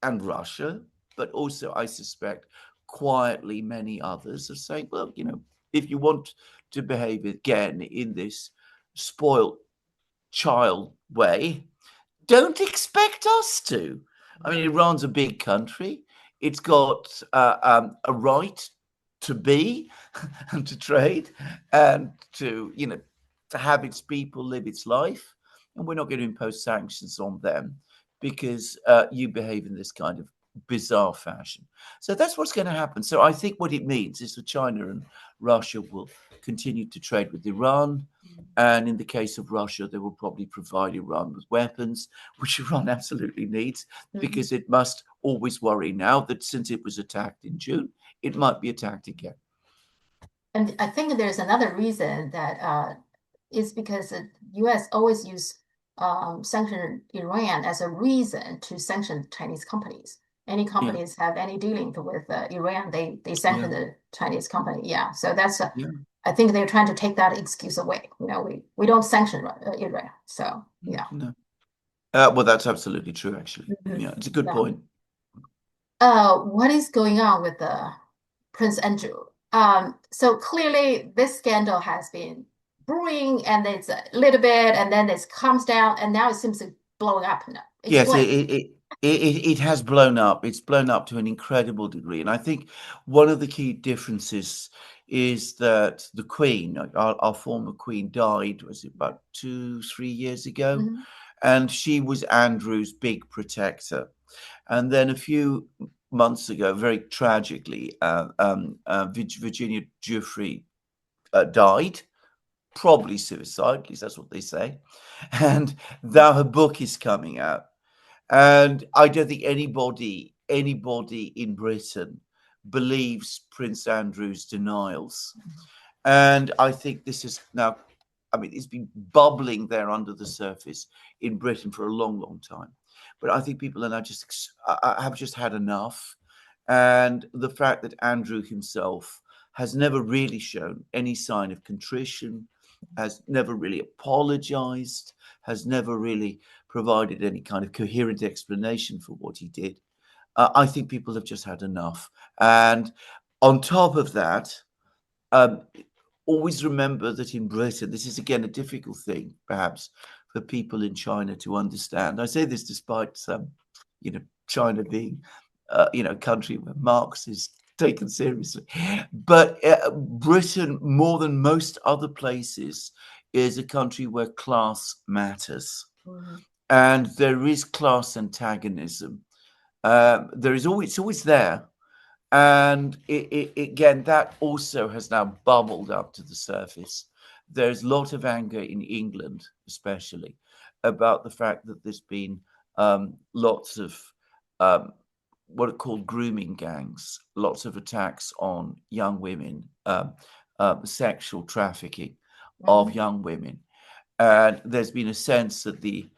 and Russia, but also, I suspect, quietly many others are saying, well, if you want to behave again in this spoiled child way, don't expect us to. I mean, Iran's a big country. It's got a right to be and to trade and to, to have its people live its life. And we're not going to impose sanctions on them because you behave in this kind of bizarre fashion. So that's what's going to happen. So I think what it means is that China and Russia will continue to trade with Iran. And in the case of Russia, they will probably provide Iran with weapons, which Iran absolutely needs, because it must always worry now that since it was attacked in June, it might be attacked again. And I think there's another reason that is because the U.S. always use sanction Iran as a reason to sanction Chinese companies. Any Yeah, companies have any dealing with Iran, they yeah, sanction the Chinese company. Yeah, so that's yeah. I think they're trying to take that excuse away. We don't sanction Iran. So yeah. No. Well, that's absolutely true, actually. Mhm. Yeah, it's a good Yeah. point. What is going on with Prince Andrew? So clearly this scandal has been brewing and it's a little bit and then it comes down and now it seems to blowing up now. Yes, Explain. it has blown up. It's blown up to an incredible degree. And I think one of the key differences is that the Queen, our former Queen, died, was it about 2, 3 years ago? Mhm. And she was Andrew's big protector. And then a few months ago, very tragically, Virginia Giuffre died, probably suicide, at least that's what they say. And now her book is coming out. And I don't think anybody in Britain believes Prince Andrew's denials. And I think this is now, I mean, it's been bubbling there under the surface in Britain for a long, long time. But I think people are now have just had enough. And the fact that Andrew himself has never really shown any sign of contrition, has never really apologized, has never really provided any kind of coherent explanation for what he did. I think people have just had enough. And on top of that, um, always remember that in Britain, this is again a difficult thing, perhaps, for people in China to understand. I say this despite China being, a country where Marx is taken seriously. But Britain, more than most other places, is a country where class matters. Mhm. And there is class antagonism. There is always, it's always there. And again, that also has now bubbled up to the surface. There's a lot of anger in England, especially, about the fact that there's been lots of um, what are called grooming gangs, lots of attacks on young women, sexual trafficking of Mhm. young women. And there's been a sense that the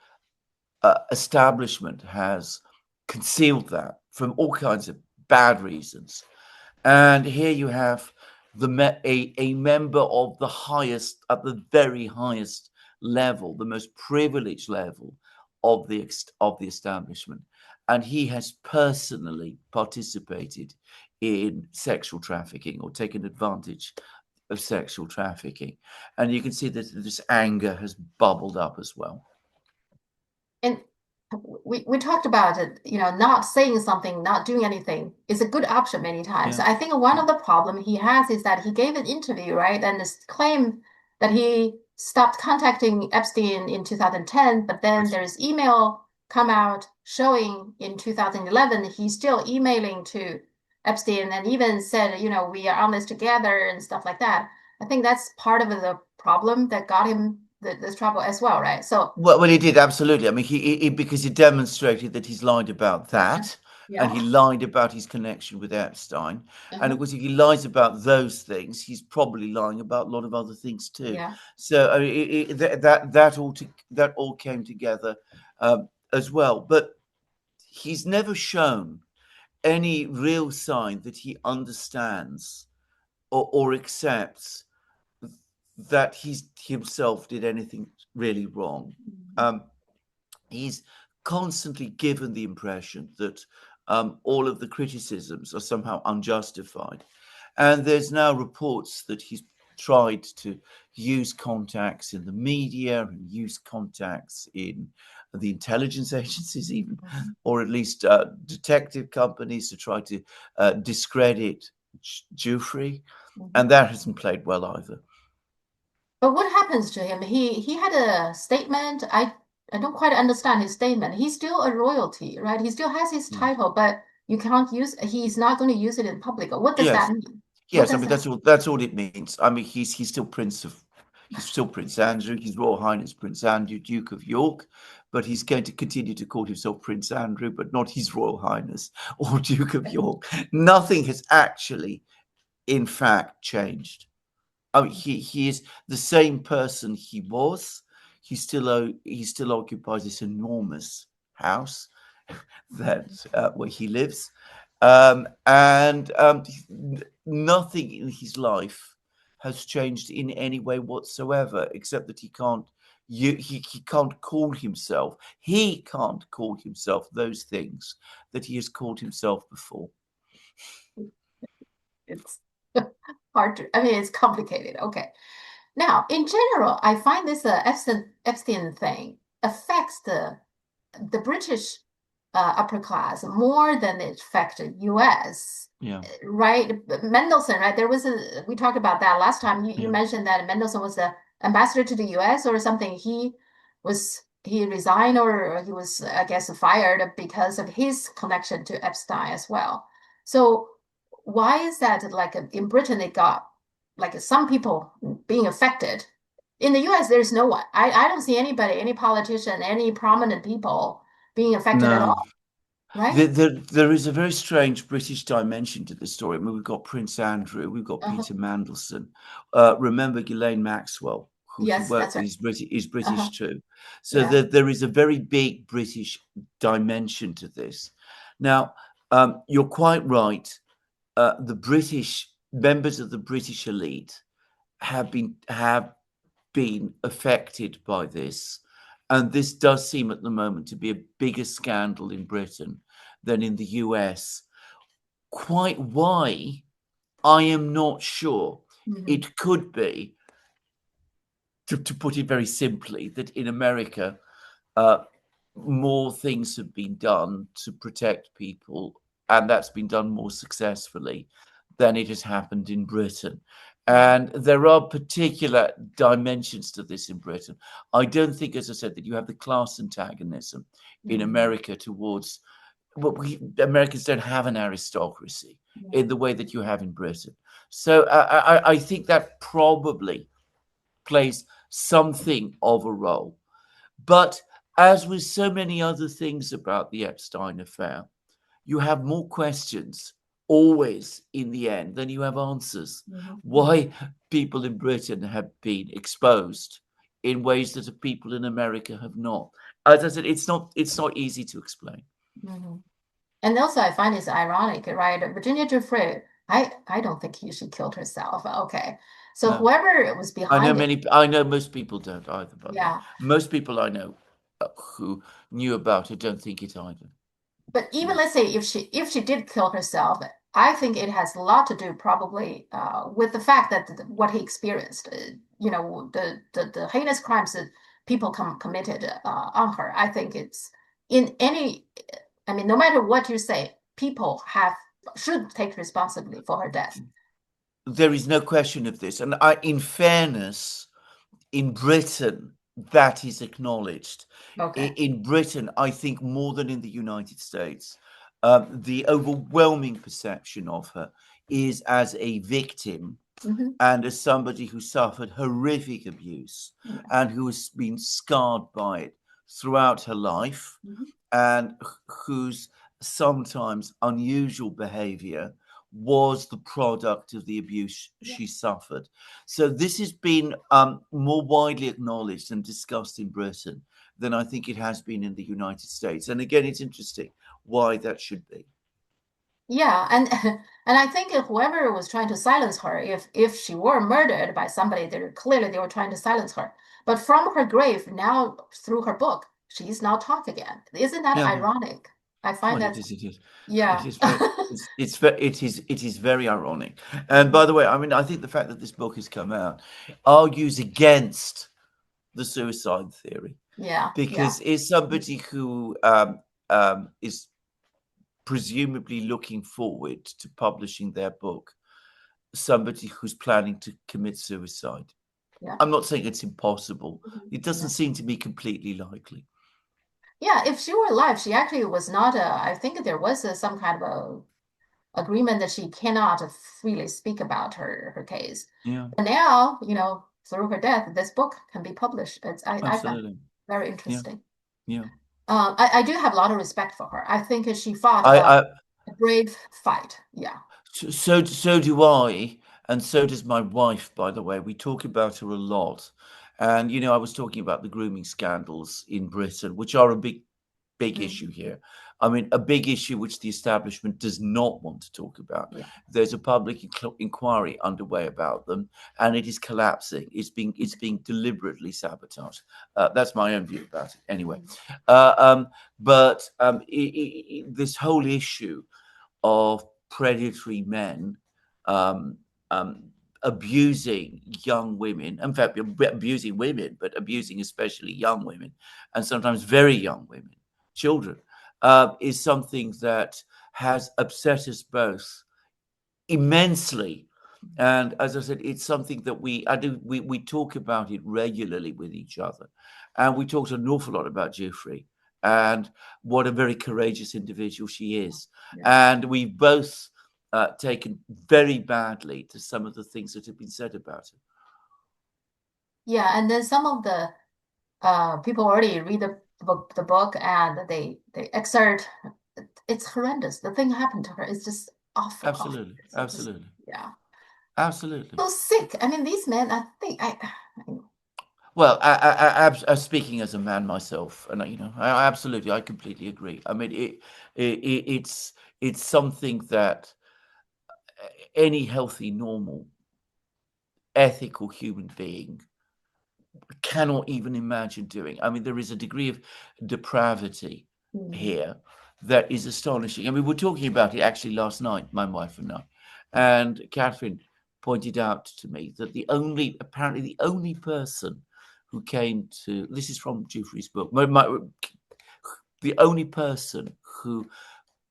establishment has concealed that from all kinds of bad reasons. And here you have a member of the highest, at the very highest level, the most privileged level of the establishment, and he has personally participated in sexual trafficking or taken advantage of sexual trafficking, and you can see that this anger has bubbled up as well. And we talked about it, not saying something, not doing anything is a good option many times. Yeah. I think one of the problem he has is that he gave an interview, right? And this claim that he stopped contacting Epstein in 2010, but then Yes. there's email come out showing in 2011 he's still emailing to Epstein and even said, we are on this together and stuff like that. I think that's part of the problem that got him this trouble as well, right? So Well, he did absolutely. I mean, he because he demonstrated that he's lied about that, and he yeah. lied about his connection with Epstein. And of Uh-huh. course, if he lies about those things, he's probably lying about a lot of other things too. Yeah. So that all came together as well. But he's never shown any real sign that he understands or accepts that he's himself did anything really wrong. Mhm. Um, he's constantly given the impression that all of the criticisms are somehow unjustified. And there's now reports that he's tried to use contacts in the media and use contacts in the intelligence agencies, even, Mhm. or at least detective companies to try to discredit Giuffre. Mhm. And that hasn't played well either. But what happens to him? He had a statement. I don't quite understand his statement. He's still a royalty, right? He still has his Yes. title, but you can't use. He's not going to use it in public. What does that Yes. mean? What Yes. I does mean, that? that's all it means. I mean, he's still he's still Prince Andrew. His Royal Highness Prince Andrew, Duke of York, but he's going to continue to call himself Prince Andrew, but not His Royal Highness or Duke of York. Nothing has actually, in fact, changed. I mean, he is the same person he was. He still occupies this enormous house that where he lives, and nothing in his life has changed in any way whatsoever, except that he can't call himself. He can't call himself those things that he has called himself before. It's hard to. I mean, it's complicated. Okay. Now, in general, I find this Epstein thing affects the British upper class more than it affected U.S. Yeah, Right? Mendelssohn, right? We talked about that last time. You yeah, mentioned that Mendelssohn was the ambassador to the U.S. or something. He resigned or he was, I guess, fired because of his connection to Epstein as well. So why is that? Like in Britain, it got like some people being affected. In the U.S., there's no one. I don't see anybody, any politician, any prominent people being affected at no. all, right? There is a very strange British dimension to the story. I mean, we've got Prince Andrew, we've got Uh-huh. Peter Mandelson. Remember Ghislaine Maxwell, who he Yes, worked that's with, right. is Uh-huh. British too. So Yeah. there is a very big British dimension to this. Now, you're quite right. The British members of the British elite have been affected by this. And this does seem at the moment to be a bigger scandal in Britain than in the US. Quite why, I am not sure. Hmm. It could be, to put it very simply, that in America, uh, more things have been done to protect people, and that's been done more successfully than it has happened in Britain. Hmm. And there are particular dimensions to this in Britain. I don't think, as I said, that you have the class antagonism in Hmm. America towards Americans don't have an aristocracy Yeah. in the way that you have in Britain. So I think that probably plays something of a role. But as with so many other things about the Epstein affair, you have more questions always in the end than you have answers. Hmm. Hmm. Why people in Britain have been exposed in ways that the people in America have not. As I said, it's not easy to explain. Hmm. And also, I find it's ironic, right? Virginia Giuffre, I don't think she killed herself. Okay. So No, whoever was behind it, I know most people don't either. By the way, yeah. most people I know who knew about it don't think it either. But even Yeah. let's say if she did kill herself, I think it has a lot to do probably with the fact that what he experienced, the heinous crimes that people committed on her. I think it's in any, I mean, no matter what you say, people have should take responsibility for her death. There is no question of this. And in fairness, in Britain, that is acknowledged. Okay. In Britain, I think more than in the United States, the overwhelming perception of her is as a victim Hmm. and as somebody who suffered horrific abuse Yeah. and who has been scarred by it throughout her life Hmm. and whose sometimes unusual behavior was the product of the abuse Yeah. she suffered. So this has been more widely acknowledged and discussed in Britain than I think it has been in the United States. And again, it's interesting why that should be. Yeah, and and I think if whoever was trying to silence her, if she were murdered by somebody, they were trying to silence her. But from her grave now through her book, she's now talk again. Isn't that Yeah. ironic? I find Well, that, it is. It yeah. is very, it is very ironic. And by the way, I mean, I think the fact that this book has come out argues against the suicide theory Yeah, yeah, because is somebody who is presumably looking forward to publishing their book somebody who's planning to commit suicide. yeah. I'm not saying it's impossible. Mhm. It doesn't Yeah. seem to be completely likely. Yeah, if she were alive, she actually was not I think there was some kind of agreement that she cannot freely speak about her case. Yeah, But now, through her death, this book can be published. I find it absolutely. very Yeah, interesting. yeah. I do have a lot of respect for her. I think she fought I a brave fight. Yeah. so do I, and so does my wife, by the way. We talk about her a lot. And I was talking about the grooming scandals in Britain, which are a big issue Mhm. here. I mean, a big issue which the establishment does not want to talk about. Yeah. There's a public inquiry underway about them, and it is collapsing. It's being deliberately sabotaged. That's my own view about it. Anyway, Mhm. but this whole issue of predatory men um, um, abusing young women, in fact, abusing women, but abusing especially young women, and sometimes very young women, children, is something that has upset us both immensely. And as I said, it's something that we talk about it regularly with each other. And we talked an awful lot about Giuffre and what a very courageous individual she is. Yeah. And we've both taken very badly to some of the things that have been said about her. Yeah. And then some of the people already read the book and they excerpt. It's horrendous. The thing happened to her is just awful, awful. Absolutely. So just Absolutely. yeah. Absolutely. So sick. I mean, these men, I think Well, speaking as a man myself, and I absolutely, I completely agree. I mean, it's something that any healthy, normal, ethical human being cannot even imagine doing. I mean, there is a degree of depravity Mhm. here that is astonishing. I mean, we're talking about it actually last night, my wife and I, and Catherine pointed out to me that apparently the only person who came to, this is from Giuffre's book, the only person who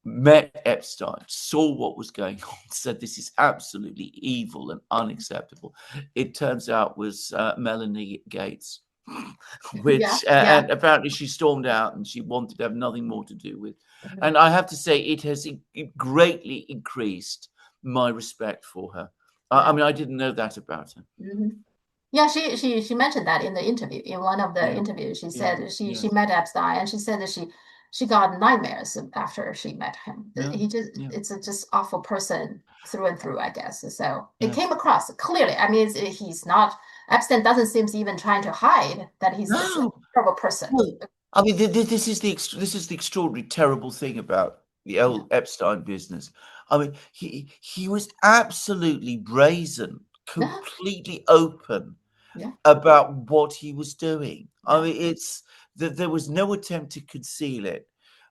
met Epstein, saw what was going on, said this is absolutely evil and unacceptable. It turns out was Melanie Gates, Yeah, which yeah. and apparently she stormed out and she wanted to have nothing more to do with. Mhm. And I have to say, it has greatly increased my respect for her. I Yeah. mean, I didn't know that about her. Mhm. Yeah, she mentioned that in the interview. In one of the Yeah, interviews, she yeah, said she yes, met Epstein and she said that she got nightmares after she met him. yeah, He just yeah, it's a just awful person through and through, I guess. So it yes. came across clearly. I mean, he's not Epstein doesn't seem even trying to hide that he's just a No, terrible person. well, I mean, this is the extraordinary, terrible thing about the Yeah, old Epstein business. I mean, he was absolutely brazen, yeah, completely open yeah, about what he was doing. I yeah. mean, it's that there was no attempt to conceal it.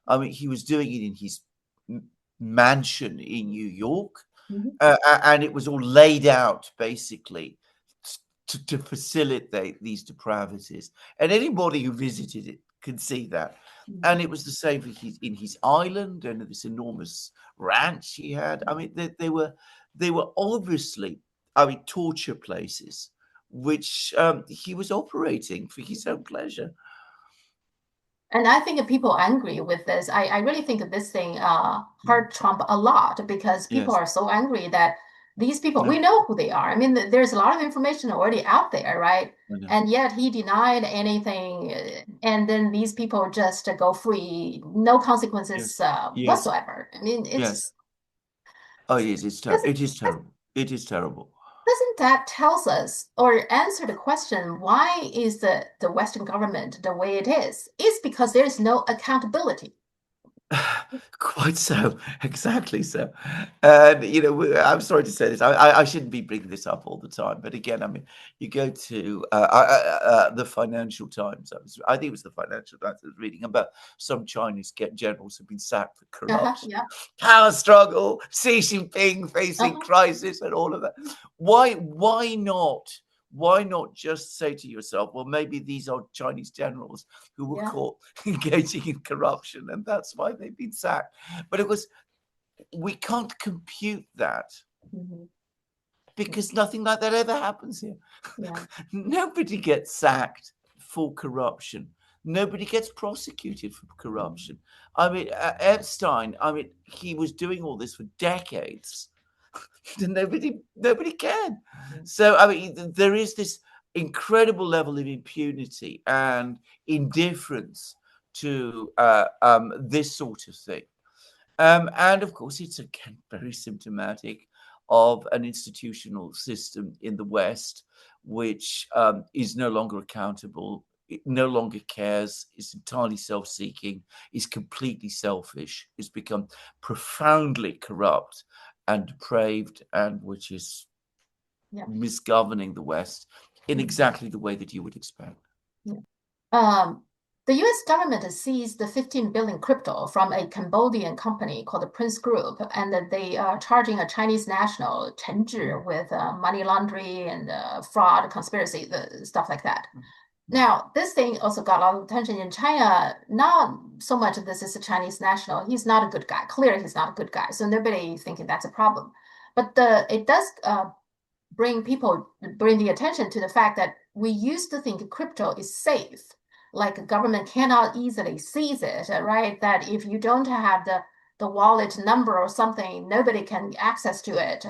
I mean, he was doing it in his mansion in New York, Mhm. and it was all laid out basically to facilitate these depravities. And anybody who visited it can see that. And Mhm. it was the same for in his island and this enormous ranch he had. I mean, they were obviously, I mean, torture places which he was operating for his own pleasure. And I think if people are angry with this, I really think this thing Mm. hurt Trump a lot because people Yes, are so angry that these people, yeah, we know who they are. I mean, there's a lot of information already out there, right? I know. And yet he denied anything, and then these people just go free, no Yes, consequences yes, whatsoever. I mean, it's yes. just Oh, it is. It's terrible. doesn't It is terrible. It is terrible. doesn't that tells us or answer the question why is the Western government the way it is? It's because there's no accountability. Quite so, exactly so. And I'm sorry to say this. I shouldn't be bringing this up all the time, but again, I mean, you go to the Financial Times. I think it was the Financial Times. I was reading about some Chinese generals who've been sacked for corruption, Yeah. power struggle, Xi Jinping facing Uh-huh. crisis, and all of that. Why not? Why not just say to yourself, well, maybe these are Chinese generals who were Yeah. caught engaging in corruption, and that's why they've been sacked. But it was we can't compute that Hmm. because nothing like that ever happens here. Yeah. Nobody gets sacked for corruption. Nobody gets prosecuted for Mhm. corruption. I mean, Epstein. I mean, he was doing all this for decades. Nobody can. Yeah. So I mean, there is this incredible level of impunity and indifference to this sort of thing. And of course, it's again very symptomatic of an institutional system in the West, which is no longer accountable, it no longer cares, is entirely self seeking, is completely selfish, is become profoundly corrupt and depraved, and which is Yeah. misgoverning the West in Mhm. exactly the way that you would expect. Yeah. Um, the US government seized the 15 billion crypto from a Cambodian company called the Prince Group, and that they are charging a Chinese national, Chen Zhi, with money laundering and fraud, conspiracy, stuff like that. Now, this thing also got a lot of attention in China. Not so much this is a Chinese national. He's not a good guy. Clearly, he's not a good guy. So nobody thinking that's a problem. But it does bring the attention to the fact that we used to think crypto is safe, like a government cannot easily seize it, right? That if you don't have the wallet number or something, nobody can access to it,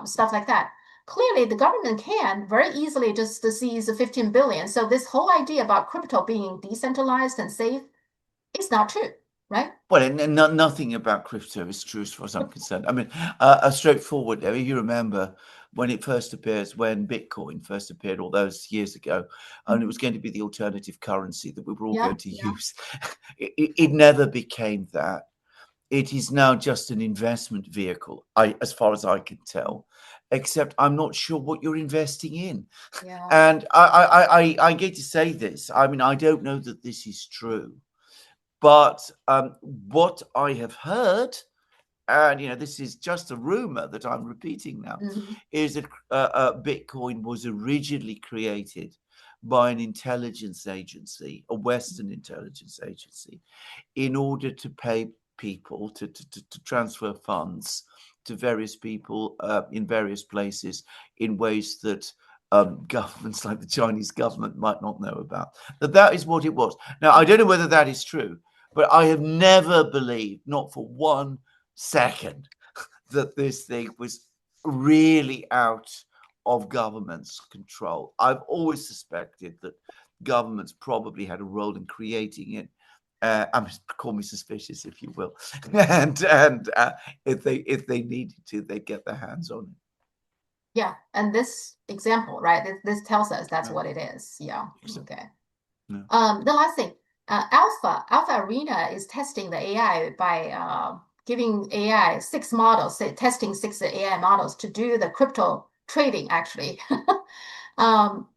stuff like that. Clearly, the government can very easily just seize the 15 billion. So this whole idea about crypto being decentralized and safe is not true, right? Well, and nothing about crypto is true as far as I'm concerned. I mean, a straightforward. I mean, you remember when it first appears, when Bitcoin first appeared all those years ago, and it was going to be the alternative currency that we were all Yeah, going to yeah. use. It never became that. It is now just an investment vehicle, as far as I can tell. Except I'm not sure what you're investing in, Yeah. and I get to say this. I mean, I don't know that this is true. But what I have heard, and this is just a rumor that I'm repeating now, Hmm. is that Bitcoin was originally created by an intelligence agency, a Western intelligence agency, in order to pay people to transfer funds to various people in various places in ways that governments like the Chinese government might not know about. That is what it was. Now, I don't know whether that is true, but I have never believed, not for 1 second, that this thing was really out of government's control. I've always suspected that governments probably had a role in creating it. Call me suspicious, if you will, and if they needed to, they'd get their hands on it. Yeah, and this example, right? This tells us that's Yeah, what it is. Yeah. so, Okay. yeah. The last thing, Alpha Arena is testing the AI by giving AI six models, testing six AI models to do the crypto trading, actually. um,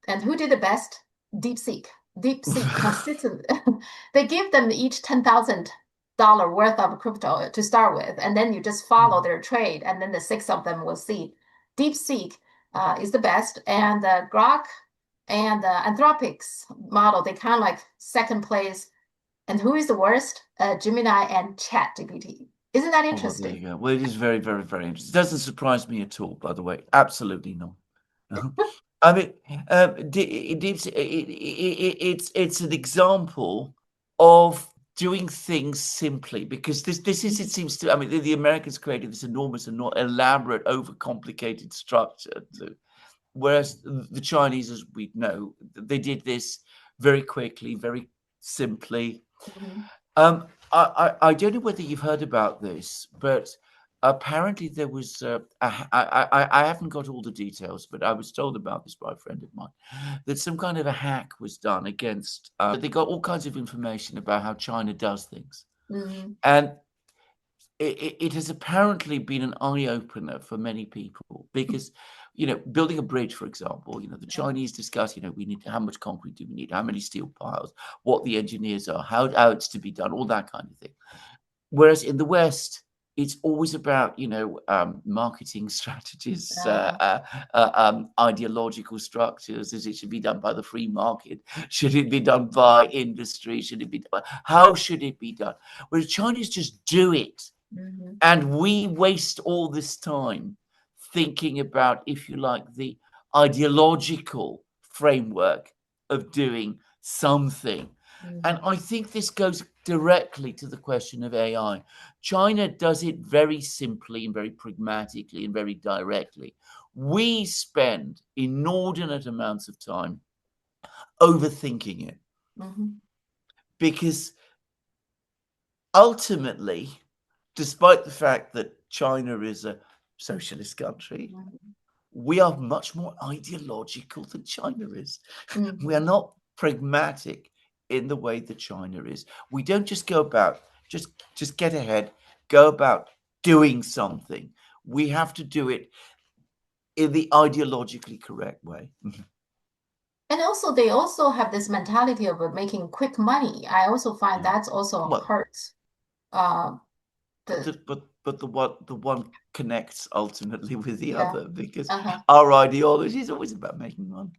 and who did the best? Deepseek. Deepseek consistent. They give them each $10,000 worth of crypto to start with, and then you just follow their trade, and then the six of them will see. Deepseek is the best, and Grok and Anthropic's model, they kind of like second place. And who is the worst? Gemini and ChatGPT. Isn't that Oh, well, there interesting? you go. Well, it is very, very, very interesting. It doesn't surprise me at all, by the way. Absolutely not. I mean, it's an example of doing things simply because this is it seems to. I mean, the Americans created this enormous and not elaborate, overcomplicated structure, whereas the Chinese, as we know, they did this very quickly, very simply. Mhm. I don't know whether you've heard about this, but apparently there was. I haven't got all the details, but I was told about this by a friend of mine that some kind of a hack was done against. They got all kinds of information about how China does things, And it has apparently been an eye-opener for many people because, building a bridge, for example, the Chinese discuss, we need how much concrete do we need, how many steel piles, what the engineers are, how it's to be done, all that kind of thing. Whereas in the West, it's always about, marketing strategies, ideological structures. Is it should be done by the free market? Should it be done by industry? Should it be done? How should it be done? Whereas Chinese just do it. And we waste all this time thinking about, if you like, the ideological framework of doing something. And I think this goes directly to the question of AI. China does it very simply and very pragmatically and very directly. We spend inordinate amounts of time overthinking it because ultimately, despite the fact that China is a socialist country, we are much more ideological than China is. We are not pragmatic in the way that China is. We don't just go about, just get ahead, go about doing something. We have to do it in the ideologically correct way. And also, they also have this mentality of making quick money. I also find that's also hurts. But the one connects ultimately with the other because our ideology is always about making money.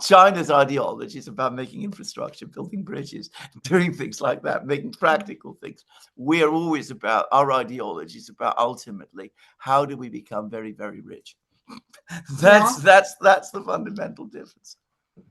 China's ideology is about making infrastructure, building bridges, doing things like that, making practical things. We are always about, our ideology is about ultimately how do we become very, very rich. That's the fundamental difference.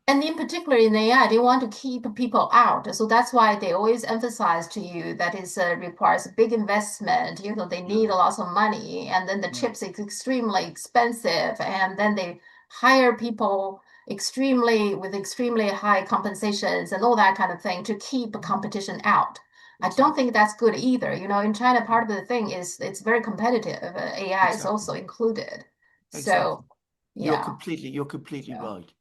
And in particular in AI, they want to keep people out. So that's why they always emphasize to you that it requires a big investment. They need a lot of money. And then the chips is extremely expensive. And then they hire people with extremely high compensations and all that kind of thing to keep competition out. I don't think that's good either. In China, part of the thing is it's very competitive. AI is also included. So, You're completely right.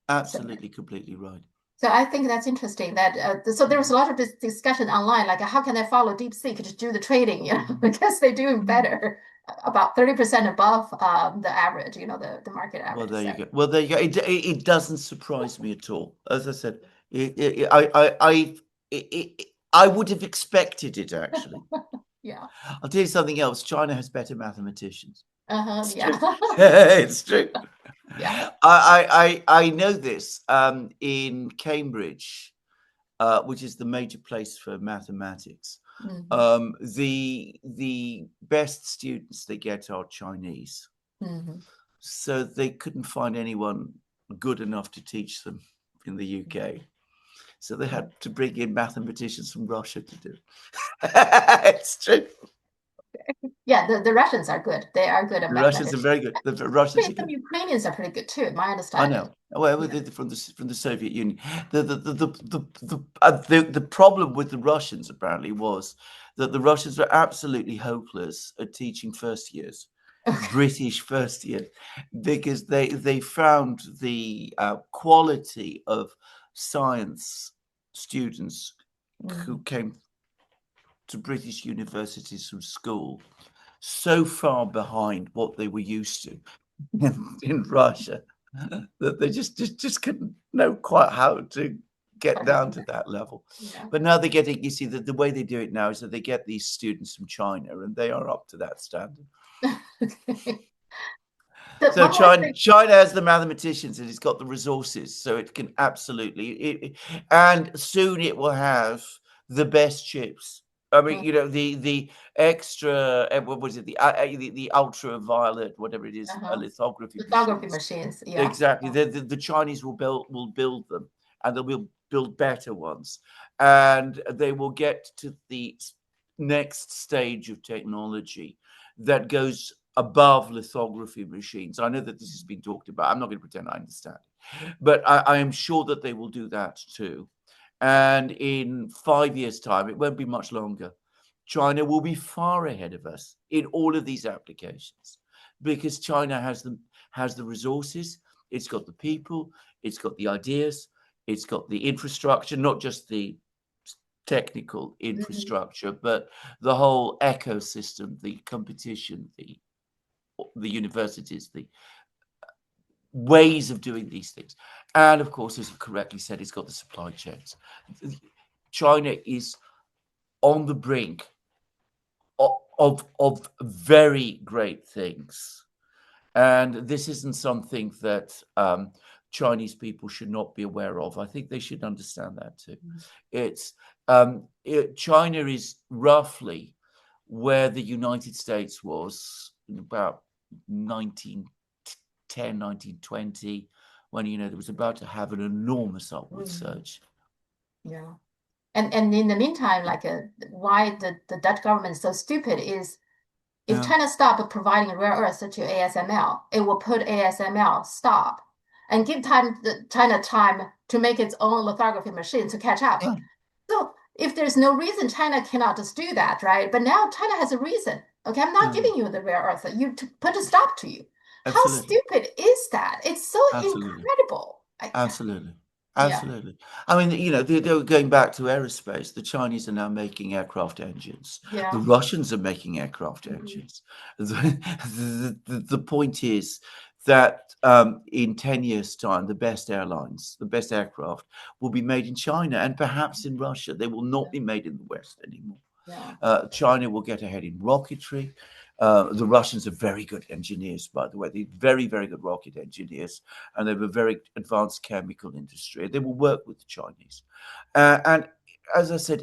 Absolutely, completely right. So I think that's interesting that so there was a lot of this discussion online, like how can I follow Deepseek to do the trading, because they're doing better, about 30% above the average, the market average. Well, there you go. Well, there you go. It doesn't surprise me at all. As I said, I would have expected it actually. I'll tell you something else. China has better mathematicians. It's true. I know this in Cambridge, which is the major place for mathematics. The best students they get are Chinese. So they couldn't find anyone good enough to teach them in the UK. So they had to bring in mathematicians from Russia to do it. It's true. Yeah, the Russians are good. They are good at mathematics. Russians are very good. The Russians are good. The Ukrainians are pretty good too, my understanding. I know. Well, from the Soviet Union. The problem with the Russians apparently was that the Russians were absolutely hopeless at teaching first years, British first year, because they found the quality of science students who came to British universities from school so far behind what they were used to in Russia that they just couldn't know quite how to get down to that level. But now they're getting, you see, the way they do it now is that they get these students from China and they are up to that standard. So China has the mathematicians and it's got the resources, so it can absolutely, and soon it will have the best chips. I mean, the extra, what was it, the ultraviolet, whatever it is, lithography machines. Yeah, exactly. The Chinese will build them, and they'll build better ones, and they will get to the next stage of technology that goes above lithography machines. I know that this has been talked about. I'm not going to pretend I understand it, but I am sure that they will do that too. And in 5 years' time, it won't be much longer, China will be far ahead of us in all of these applications because China has the resources, it's got the people, it's got the ideas, it's got the infrastructure, not just the technical Mhm. infrastructure, but the whole ecosystem, the competition, the universities, the ways of doing these things. And of course, as you correctly said, it's got the supply chains. China is on the brink of very great things. And this isn't something that Chinese people should not be aware of. I think they should understand that too. It's China is roughly where the United States was in about 1910, 1920, when there was about to have an enormous upward Mhm. surge. Yeah. And in the meantime, like why the Dutch government is so stupid is if Yeah, China stop providing rare earths to ASML, it will put ASML stop and give China time to make its own lithography machine to catch up. yeah, So if there's no reason, China cannot just do that, right? But now China has a reason. Okay, I'm not yeah, giving you the rare earth. You to put a stop to you. How absolutely, stupid is that? It's so absolutely. incredible. Absolutely. Yeah, Absolutely. I mean, they were going back to aerospace. The Chinese are now making aircraft engines. The yeah. Russians are making aircraft Mhm. engines. The point is that in 10 years' time, the best airlines, the best aircraft will be made in China and perhaps in Russia. They will not be made in the West anymore. Yeah. China will get ahead in rocketry. The Russians are very good engineers, by the way. They're very, very good rocket engineers, and they have a very advanced chemical industry. They will work with the Chinese, and as I said,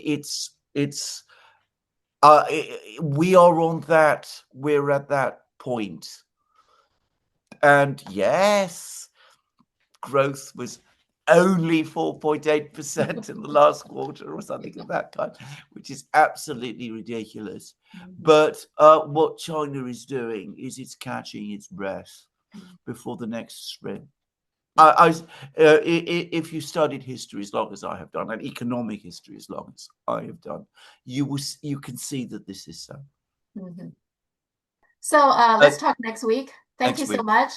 we are on that. We're at that point, and yes, growth was only 4.8% in the last quarter or something of that kind, which is absolutely ridiculous. Mhm. But what China is doing is it's catching its breath before the next spring. If you studied history as long as I have done, and economic history as long as I have done, you can see that this is so. Mhm. So let's Uh, talk next week. Thank you Next so week. much.